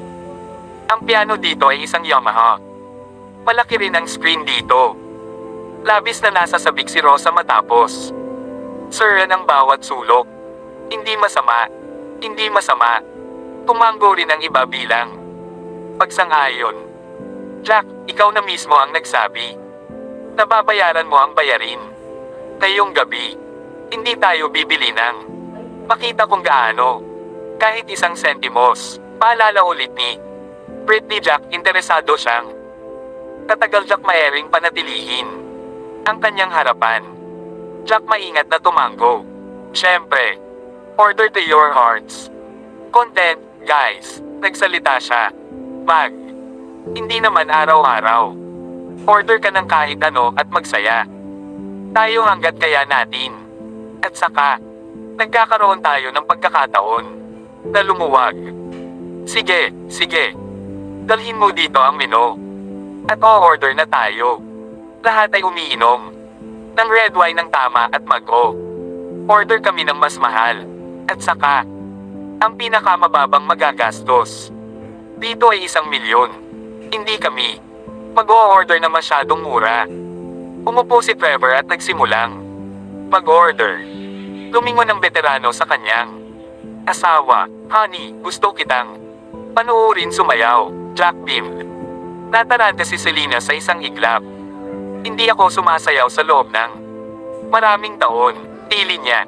Ang piano dito ay isang Yamaha. Malaki rin ang screen dito. Labis na nasasabik si Rosa matapos siran ang bawat sulok. Hindi masama. Hindi masama. Tumanggo rin ang iba bilang pagsang-ayon. Jack, ikaw na mismo ang nagsabi. Nababayaran mo ang bayarin. Ngayong gabi, hindi tayo bibili ng makita kung gaano. Kahit isang sentimos. Paalala ulit ni Britney. Jack, interesado siyang katagal Jack maering panatilihin ang kanyang harapan. Jack maingat na tumanggo. Siyempre, order to your hearts content, guys. Nagsalita siya. Hindi naman araw-araw. Order ka ng kahit ano at magsaya. Tayo hanggat kaya natin. At saka, nagkakaroon tayo ng pagkakataon na lumuwag. Sige, sige. Dalhin mo dito ang menu. At o-order na tayo. Lahat ay umiinom ng red wine ng tama at order kami ng mas mahal. At saka, ang pinakamababang magagastos dito ay 1 milyon. Hindi kami mag-o-order na masyadong mura. Umupo si Trevor at nagsimulang mag-order. Lumingon ang veterano sa kanyang asawa. Honey, gusto kitang panuorin sumayaw. Jack beamed. Natarante si Selena sa isang iglap. Hindi ako sumasayaw sa loob ng maraming taon. Tili niya.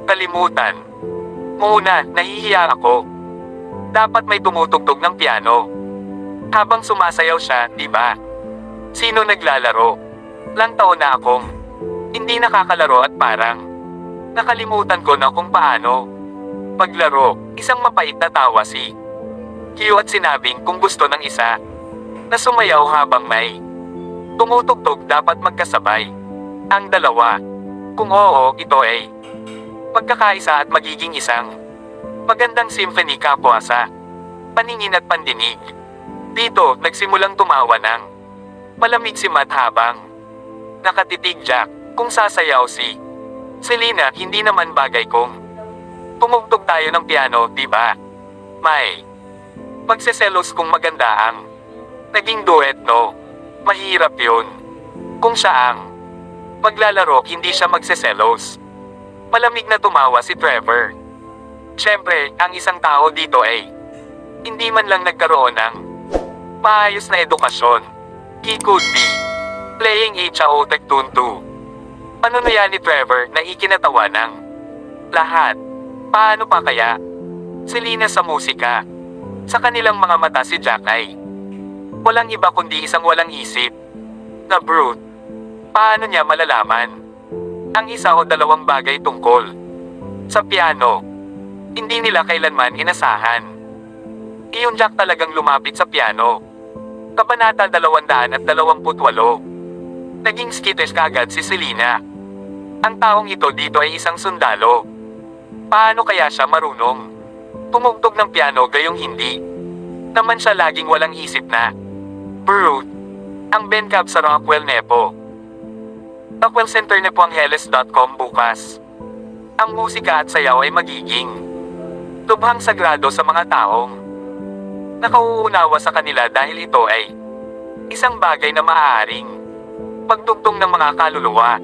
Kalimutan. Muna, nahihiya ako. Dapat may tumutugtog ng piano habang sumasayaw siya, di ba? Sino naglalaro? Lang taon na akong hindi nakakalaro at parang nakalimutan ko na kung paano paglaro. Isang mapait na tawa si Q at sinabing kung gusto ng isa na sumayaw habang may tumutugtog dapat magkasabay ang dalawa. Kung oo, ito ay magkakaisa at magiging isang magandang symphony kapwa sa paningin at pandinig. Dito, nagsimulang tumawa ng malamig si Matt habang nakatitig. Jack, kung sasayaw si Selena, hindi naman bagay kung tumugtog tayo ng piano, di ba? May Magseselos kung maganda ang naging duet, no? Mahirap yun. Kung siya ang maglalaro, hindi siya magseselos. Malamig na tumawa si Trevor. Siyempre, ang isang tao dito ay hindi man lang nagkaroon ng maayos na edukasyon. He could be playing a chaotic tune too. Ano na yan ni Trevor na ikinatawa ng lahat? Paano pa kaya? Selena sa musika. Sa kanilang mga mata si Jack ay walang iba kundi isang walang isip na brute. Paano niya malalaman ang isa o dalawang bagay tungkol sa piano? Hindi nila kailanman inasahan. Iyon Jack talagang lumapit sa piano. Kabanata 228. Naging skittish kaagad si Selena. Ang taong ito dito ay isang sundalo. Paano kaya siya marunong tumugtog ng piano gayong hindi naman siya laging walang isip na brute? Ang Bencab sa Rockwell Nepo. Rockwell Center nepoangheles.com bukas. Ang musika at sayaw ay magiging lubhang sagrado sa mga taong nakauunawa sa kanila dahil ito ay isang bagay na maaaring pagtugtong ng mga kaluluwa.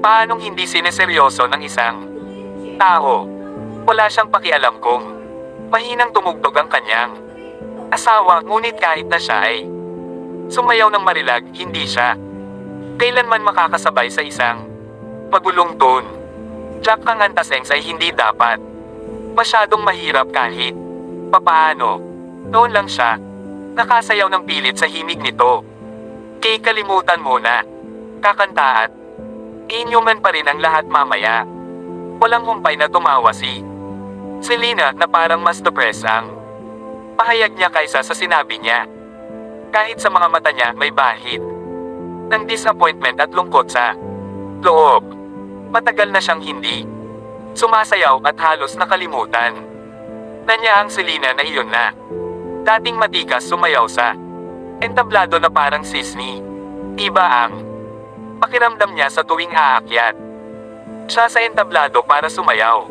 Paanong hindi sineseryoso ng isang tao? Wala siyang pakialam kung mahinang tumugtog ang kanyang asawa, ngunit kahit na siya ay sumayaw ng marilag, hindi siya kailanman makakasabay sa isang pagulong tone. Jack, ang antasengs ay hindi dapat masyadong mahirap kahit papaano. Noon lang siya nakasayaw ng pilit sa himig nito. Kay kalimutan mo na kakanta at inyuman pa rin ang lahat mamaya. Walang humpay na tumawa si Selena na parang mas depressed ang pahayag niya kaysa sa sinabi niya. Kahit sa mga mata niya may bahid ng disappointment at lungkot sa loob. Matagal na siyang hindi sumasayaw at halos nakalimutan na niya ang Selena na iyon na dating matikas sumayaw sa entablado na parang Sisney. Iba ang pakiramdam niya sa tuwing aakyat siya sa entablado para sumayaw.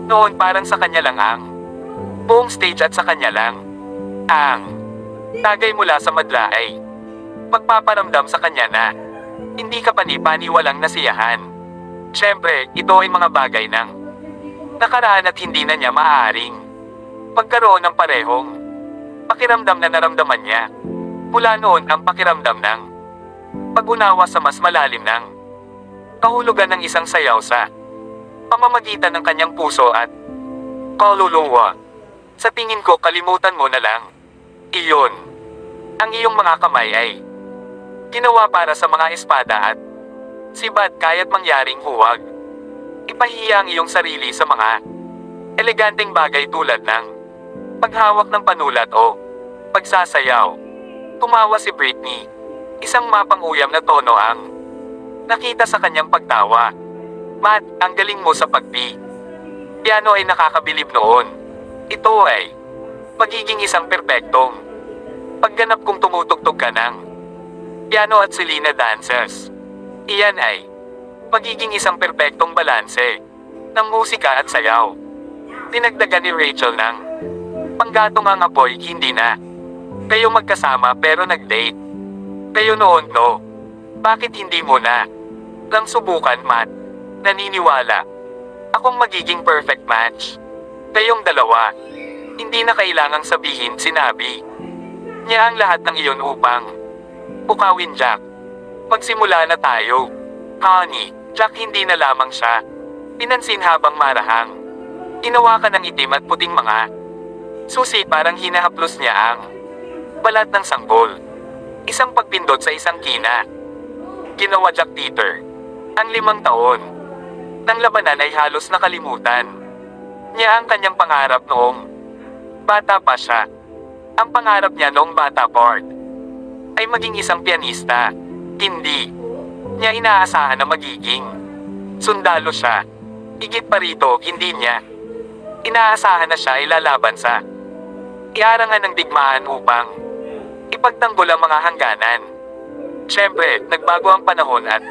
Noon parang sa kanya lang ang buong stage at sa kanya lang ang tagay mula sa madla ay magpaparamdam sa kanya na hindi ka pani-pani walang nasiyahan. Siyempre, ito ay mga bagay ng nakaraan at hindi na niya maaaring pagkaroon ng parehong pakiramdam na naramdaman niya. Mula noon ang pakiramdam ng pag-unawa sa mas malalim ng kahulugan ng isang sayaw sa pamamagitan ng kanyang puso at kaluluwa. Sa tingin ko kalimutan mo na lang. Iyon. Ang iyong mga kamay ay ginawa para sa mga espada at sibat kaya't mangyaring huwag. Ipahiya ang iyong sarili sa mga eleganteng bagay tulad ng paghawak ng panulat o pagsasayaw. Tumawa si Britney. Isang mapang-uyam na tono ang nakita sa kanyang pagtawa. Matt, ang galing mo sa pagpi piano ay nakakabilib noon. Ito ay magiging isang perpektong pagganap kung tumutugtog ka ng piano at Selena dances. Iyan ay magiging isang perpektong balanse ng musika at sayaw. Dinagdagan ni Rachel ng panggatong ang apoy, hindi na kayo magkasama pero nag-date kayo noon, no? Bakit hindi mo na lang subukan, Matt? Naniniwala akong magiging perfect match kayong dalawa. Hindi na kailangang sabihin, sinabi niya ang lahat ng iyon upang pukawin Jack. Magsimula na tayo. Honey, Jack, hindi na lamang siya pinansin habang marahang hinawakan ng itim at puting mga susi, parang hinahaplos niya ang balat ng sanggol. Isang pagpindot sa isang kina. Ginawa Jack Peter. Ang 5 taon ng labanan ay halos nakalimutan niya ang kanyang pangarap noong bata pa siya. Ang pangarap niya noong bata part ay maging isang pianista. Hindi niya inaasahan na magiging sundalo siya. Higit pa rito, hindi niya inaasahan na siya ay lalaban sa iarangan ng digmaan upang ipagtanggol ang mga hangganan. Siyempre, nagbago ang panahon at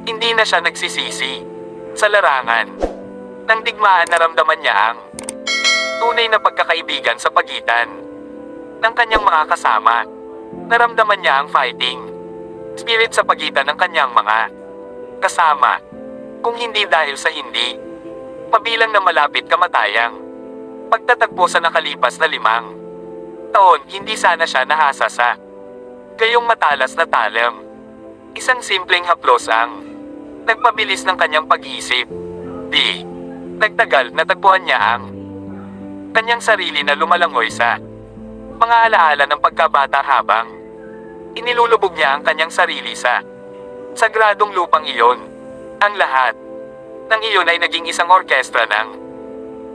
hindi na siya nagsisisi. Sa larangan ng digmaan naramdaman niya ang tunay na pagkakaibigan sa pagitan ng kanyang mga kasama. Naramdaman niya ang fighting spirit sa pagitan ng kanyang mga kasama. Kung hindi dahil sa hindi mabilang na malapit kamatayang pagtatagpo sa nakalipas na 5 taon, hindi sana siya nahasa sa gayong matalas na talam. Isang simpleng haplos ang nagpabilis ng kanyang pag-iisip. Di nagtagal, natagpuan niya ang kanyang sarili na lumalangoy sa mga alaala ng pagkabata habang inilulubog niya ang kanyang sarili sa sagradong lupang iyon. Ang lahat ng iyon ay naging isang orkestra ng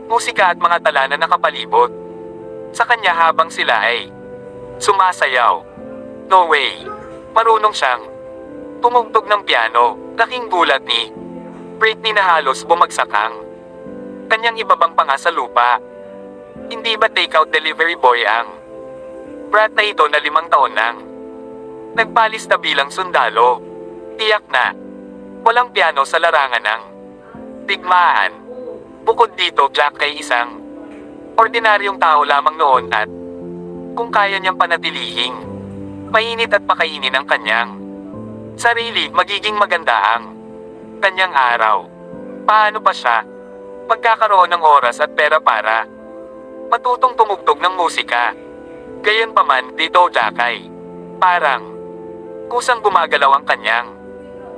musika at mga tala na nakapalibot sa kanya habang sila ay sumasayaw. No way! Marunong siyang tumugtog ng piano. Laking gulat ni Britney na halos bumagsak ang kanyang ibabang panga sa lupa. Hindi ba takeout delivery boy ang brat na ito na 5 taon nang nagpalista bilang sundalo? Tiyak na walang piano sa larangan ng digmaan. Bukod dito, Jack ay isang ordinaryong tao lamang noon at kung kaya niyang panatilihing mainit at pakainin ang kanyang sarili, magiging maganda ang kanyang araw. Paano pa siya magkakaroon ng oras at pera para matutong tumugtog ng musika? Gayunpaman, dito Jack ay parang kusang gumagalaw ang kanyang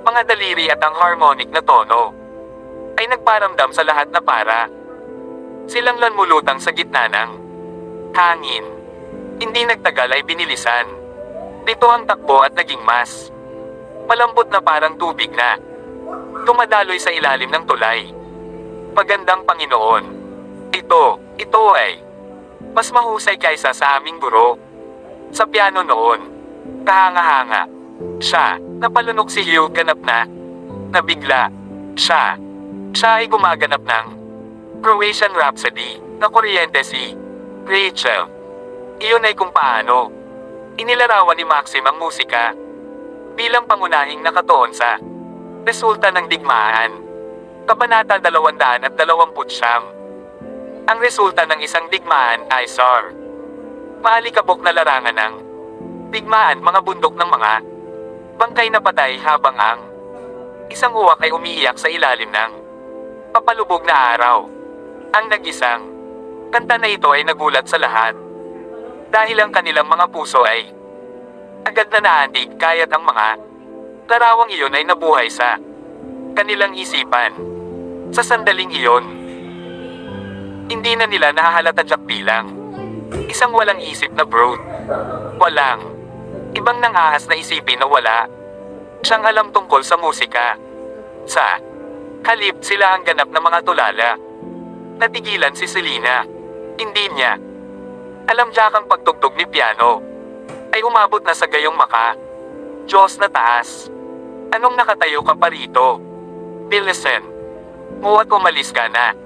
mga daliri at ang harmonic na tono ay nagparamdam sa lahat na para silang lanmulutang sa gitna ng hangin. Hindi nagtagal ay binilisan dito ang takbo at naging mas malambot na parang tubig na dumadaloy sa ilalim ng tulay. Magandang Panginoon, ito ay mas mahusay kaysa sa aming guro sa piano noon. Kahanga-hanga siya, napalunok si Hugh, ganap na nabigla siya ay gumaganap ng Croatian Rhapsody na kuryente si Rachel. Iyon ay kung paano inilarawan ni Maxim ang musika bilang pangunahing nakatuon sa resulta ng digmaan. Kabanata 229. Ang resulta ng isang digmaan ay SAR. Maalikabok na larangan ng digmaan, mga bundok ng mga bangkay na patay habang ang isang uwak ay umiiyak sa ilalim ng papalubog na araw. Ang nag-isang kanta na ito ay nagulat sa lahat dahil ang kanilang mga puso ay agad na naantig, kaya't ang mga larawang iyon ay nabuhay sa kanilang isipan. Sa sandaling iyon, hindi na nila nahahalata Jack bilang isang walang isip na brute. Walang ibang nangahas na isipin na wala siyang alam tungkol sa musika. Sa halip, sila ang ganap na mga tulala. Natigilan si Selena. Hindi niya alam Jack ang pagtugtog ni piano ay umabot na sa gayong Diyos na taas. Anong nakatayo ka pa rito? Millicent, muwa't umalis ka na.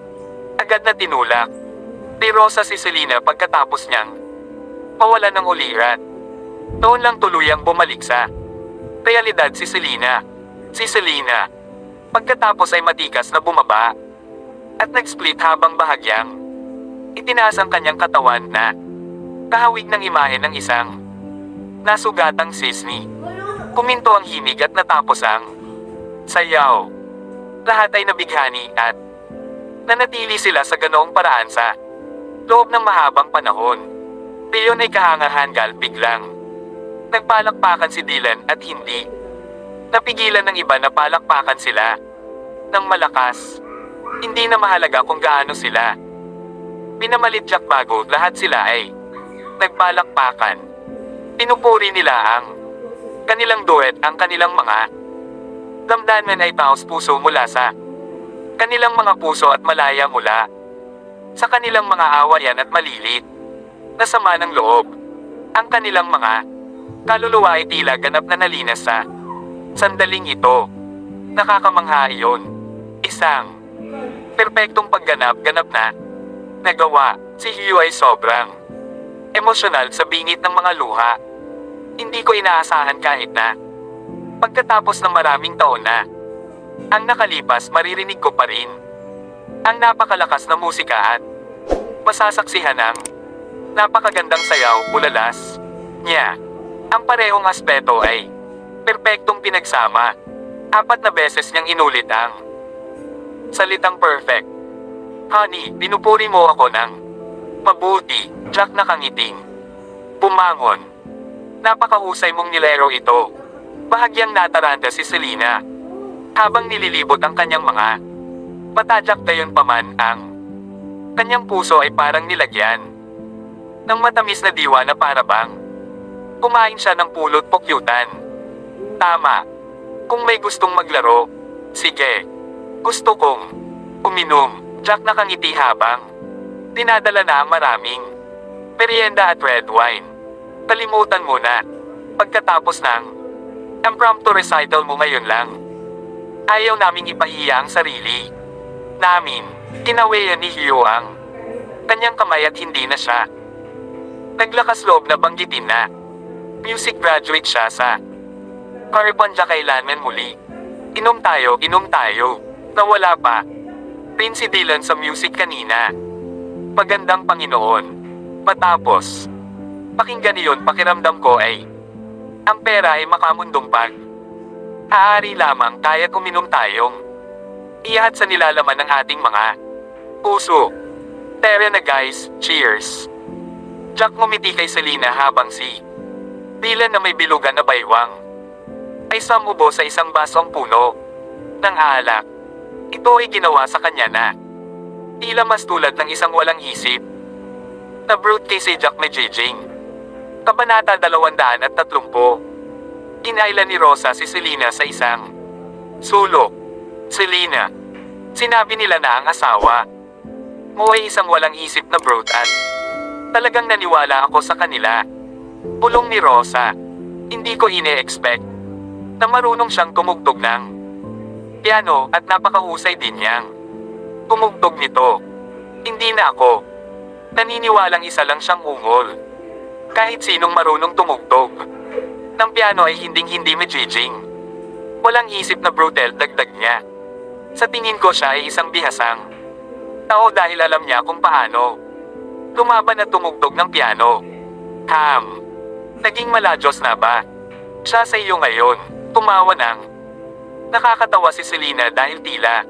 Agad na tinulak ni Rosa si Selena pagkatapos niyang mawalan ng ulirat. Noon lang tuluyang bumalik sa realidad si Selena. Pagkatapos ay matikas na bumaba at nag-split habang bahagyang itinaas ang kanyang katawan na kahawig ng imahe ng isang nasugatang sisni. Kuminto ang himig at natapos ang sayaw. Lahat ay nabighani at nanatili sila sa ganoong paraan sa loob ng mahabang panahon. Leon ay kahanga-hanggal, biglang nagpalakpakan si Dylan at hindi napigilan ng iba na palakpakan sila ng malakas. Hindi na mahalaga kung gaano sila pinamalit Jack, bago lahat sila ay nagpalakpakan. Pinupuri nila ang kanilang duet, ang kanilang mga damdamin ay taos puso mula sa kanilang mga puso at malaya mula sa kanilang mga awayan at malilit na sama ng loob. Ang kanilang mga kaluluwa ay tila ganap na nalinas sa sandaling ito. Nakakamangha iyon. Isang perpektong pagganap-ganap na nagawa. Si Hugh ay sobrang emosyonal sa bingit ng mga luha. Hindi ko inaasahan kahit na pagkatapos ng maraming taon na ang nakalipas, maririnig ko pa rin ang napakalakas na musika at masasaksihan ng Napakagandang sayaw, ulalas niya. Ang parehong aspeto ay perpektong pinagsama. 4 na beses niyang inulit ang salitang perfect. Honey, pinupuri mo ako ng mabuti. Jack nakangiting bumangon. Napakahusay mong nilero ito. Bahagyang nataranta si Selena habang nililibot ang kanyang mga mata. Jack, gayon paman ang kanyang puso ay parang nilagyan ng matamis na diwa na parabang kumain siya ng pulot pokyutan. Tama. Kung may gustong maglaro, sige. Gusto kong uminom. Jack nakangiti habang dinadala na ang maraming merienda at red wine. Kalimutan mo na. Pagkatapos ng impromptu recital mo ngayon lang, ayaw naming ipahiya ang sarili namin. Tinawayan ni Hugh ang kanyang kamay at hindi na siya naglakas loob na banggitin na music graduate siya sa Carbonja. Kailanman muli. Inom tayo. Nawala pa rin si Dylan sa music kanina. Magandang Panginoon. Matapos pakinggan iyon, pakiramdam ko ay ang pera ay makamundong pag aari lamang kaya't uminom tayong iyahat sa nilalaman ng ating mga puso. Tara na guys, cheers. Jack ngumiti kay Selena habang si Dylan na may bilugan na baywang ay samubo sa isang basong puno ng alak. Ito ay ginawa sa kanya na tila mas tulad ng isang walang isip na brute kay si Jack Mejijing. Kabanata 230. Inailan ni Rosa si Selena sa isang sulok. Selena, sinabi nila na ang asawa mo ay isang walang isip na brute at talagang naniwala ako sa kanila. Bulong ni Rosa. Hindi ko ine-expect na marunong siyang tumugtog ng piano at napakahusay din niyang tumugtog nito. Hindi na ako naniniwalang isa lang siyang ungol. Kahit sinong marunong tumugtog ng piano ay hinding-hindi Mejijing. Walang isip na brutal, dagdag niya. Sa tingin ko siya ay isang bihasang tao dahil alam niya kung paano lumaban at tumugtog ng piano. Naging maladyos na ba siya sa iyo ngayon? Tumawa ng nakakatawa si Selena dahil tila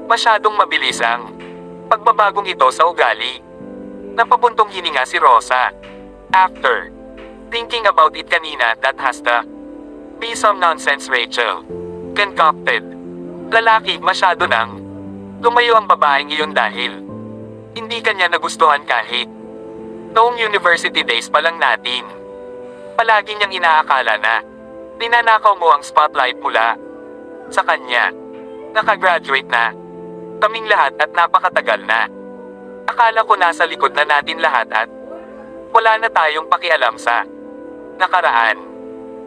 masyadong mabilis ang pagbabagong ito sa ugali. Napabuntong hininga si Rosa. After thinking about it kanina, that has to be some nonsense Rachel concocted. Lalaki, masyado nang lumayo ang babaeng iyon dahil hindi kanya nagustuhan kahit noong university days pa lang natin. Palagi niyang inaakala na ninanakaw mo ang spotlight mula sa kanya. Nakagraduate na kaming lahat at napakatagal na. Akala ko nasa likod na natin lahat at wala na tayong pakialam sa nakaraan.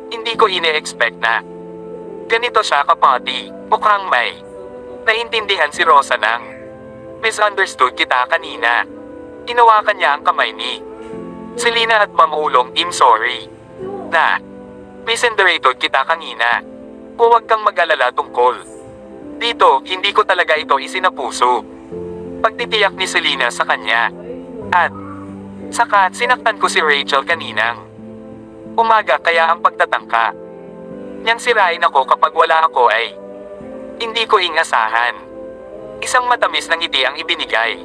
Hindi ko ine-expect na ganito siya kapati. Mukhang may naintindihan si Rosa nang misunderstood kita kanina. Hinawakan niya ang kamay ni Selena at mamulong, I'm sorry na misenderated kita kanina. Huwag kang mag-alala tungkol dito, hindi ko talaga ito isinapuso. Pagtitiyak ni Selena sa kanya. At saka sinaktan ko si Rachel kaninang umaga, kaya ang pagtatangka niyang sirain ako kapag wala ako ay hindi ko ingasahan. Isang matamis na ngiti ang ibinigay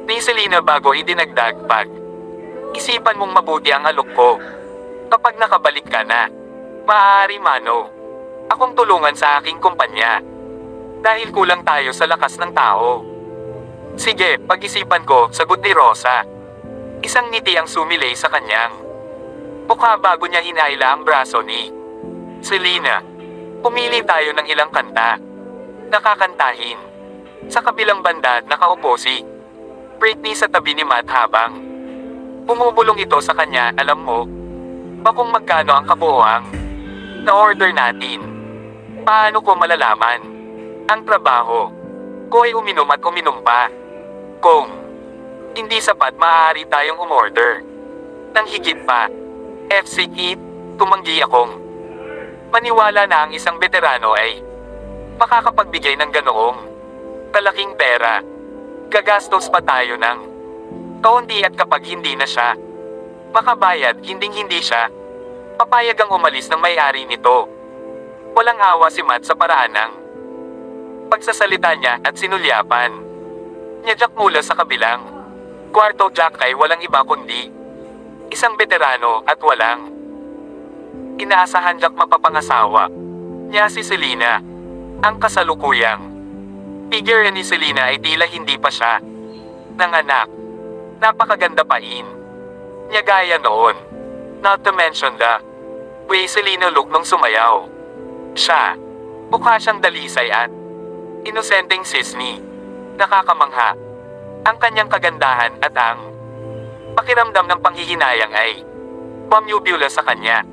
ni Selena bago idinagdag, pag isipan mong mabuti ang alok ko. Kapag nakabalik ka na, maaari mano akong tulungan sa aking kumpanya dahil kulang tayo sa lakas ng tao. Sige, pag-isipan ko, sagot ni Rosa. Isang ngiti ang sumilay sa kanyang mukha bago niya hinayla ang braso ni Selena. Pumili tayo ng ilang kanta na kakantahin. Sa kabilang banda, nakaupo si Britney sa tabi ni Matt habang bumubulong ito sa kanya. Alam mo ba kung magkano ang kabuoang na-order natin? Paano ko malalaman? Ang trabaho ko ay uminom at uminom pa. Kung hindi sapat, maaari tayong umorder ng higit pa. FC Kit, tumanggi akong maniwala na ang isang veterano ay makakapagbigay ng ganoong kalaking pera. Gagastos pa tayo ng Kaunti at kapag hindi na siya makabayad, hindi siya papayag ang umalis ng may-ari nito. Walang awa si Matt sa paraan ng pagsasalita niya at sinulyapan niya Jack mula sa kabilang kwarto. Jack ay walang iba kundi isang veterano at walang inaasahan. Jack mapapangasawa niya si Selena. Ang kasalukuyang figure ni Selena ay tila hindi pa siya nanganak. Napakaganda pa niya gaya noon. Not to mention the way Selena look nung sumayaw siya. Mukha siyang dalisay at inosenteng sisni. Nakakamangha ang kanyang kagandahan at ang pakiramdam ng panghihinayang ay pamyubula sa kanya.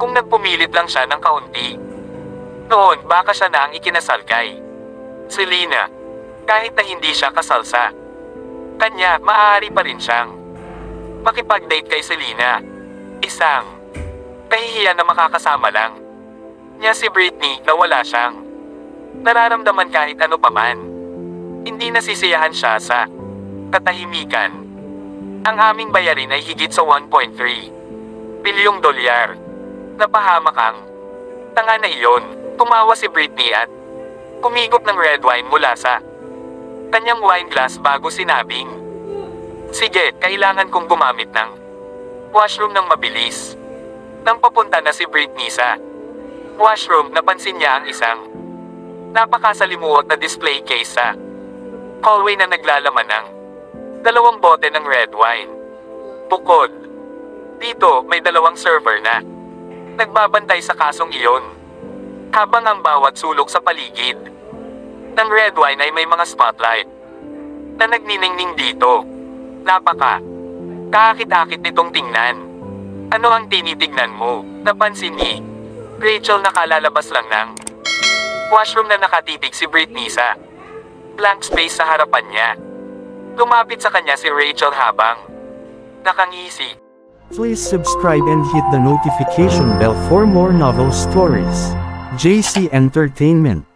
Kung nagpumilit lang siya ng kaunti noon, baka siya na ang ikinasal kay Selena. Kahit na hindi siya kasal sa kanya, maaari pa rin siyang makipag-date kay Selena. Isang kahihiyan na makakasama lang niya si Britney na wala siyang nararamdaman kahit ano paman. Hindi nasisiyahan siya sa katahimikan. Ang aming bayarin ay higit sa 1.3 bilyong dolyar. Napahamak ang tanga na iyon. Tumawa si Britney at kumigop ng red wine mula sa kanyang wine glass bago sinabing, "Sige, kailangan kong gumamit ng washroom ng mabilis." Nang papunta na si Britney sa washroom, napansin niya ang isang napakasalimuot na display case sa hallway na naglalaman ng 2 bote ng red wine. Bukod dito, may 2 server na nagbabantay sa kasong iyon. Habang ang bawat sulok sa paligid ng red wine ay may mga spotlight na nagniningning dito. Napaka kaakit-akit nitong tingnan. Ano ang tinitignan mo? Napansin ni Rachel na kalalabas lang ng washroom na nakatitig si Britney sa blank space sa harapan niya. Lumapit sa kanya si Rachel habang nakangisi. Please subscribe and hit the notification bell for more novel stories. JC Entertainment.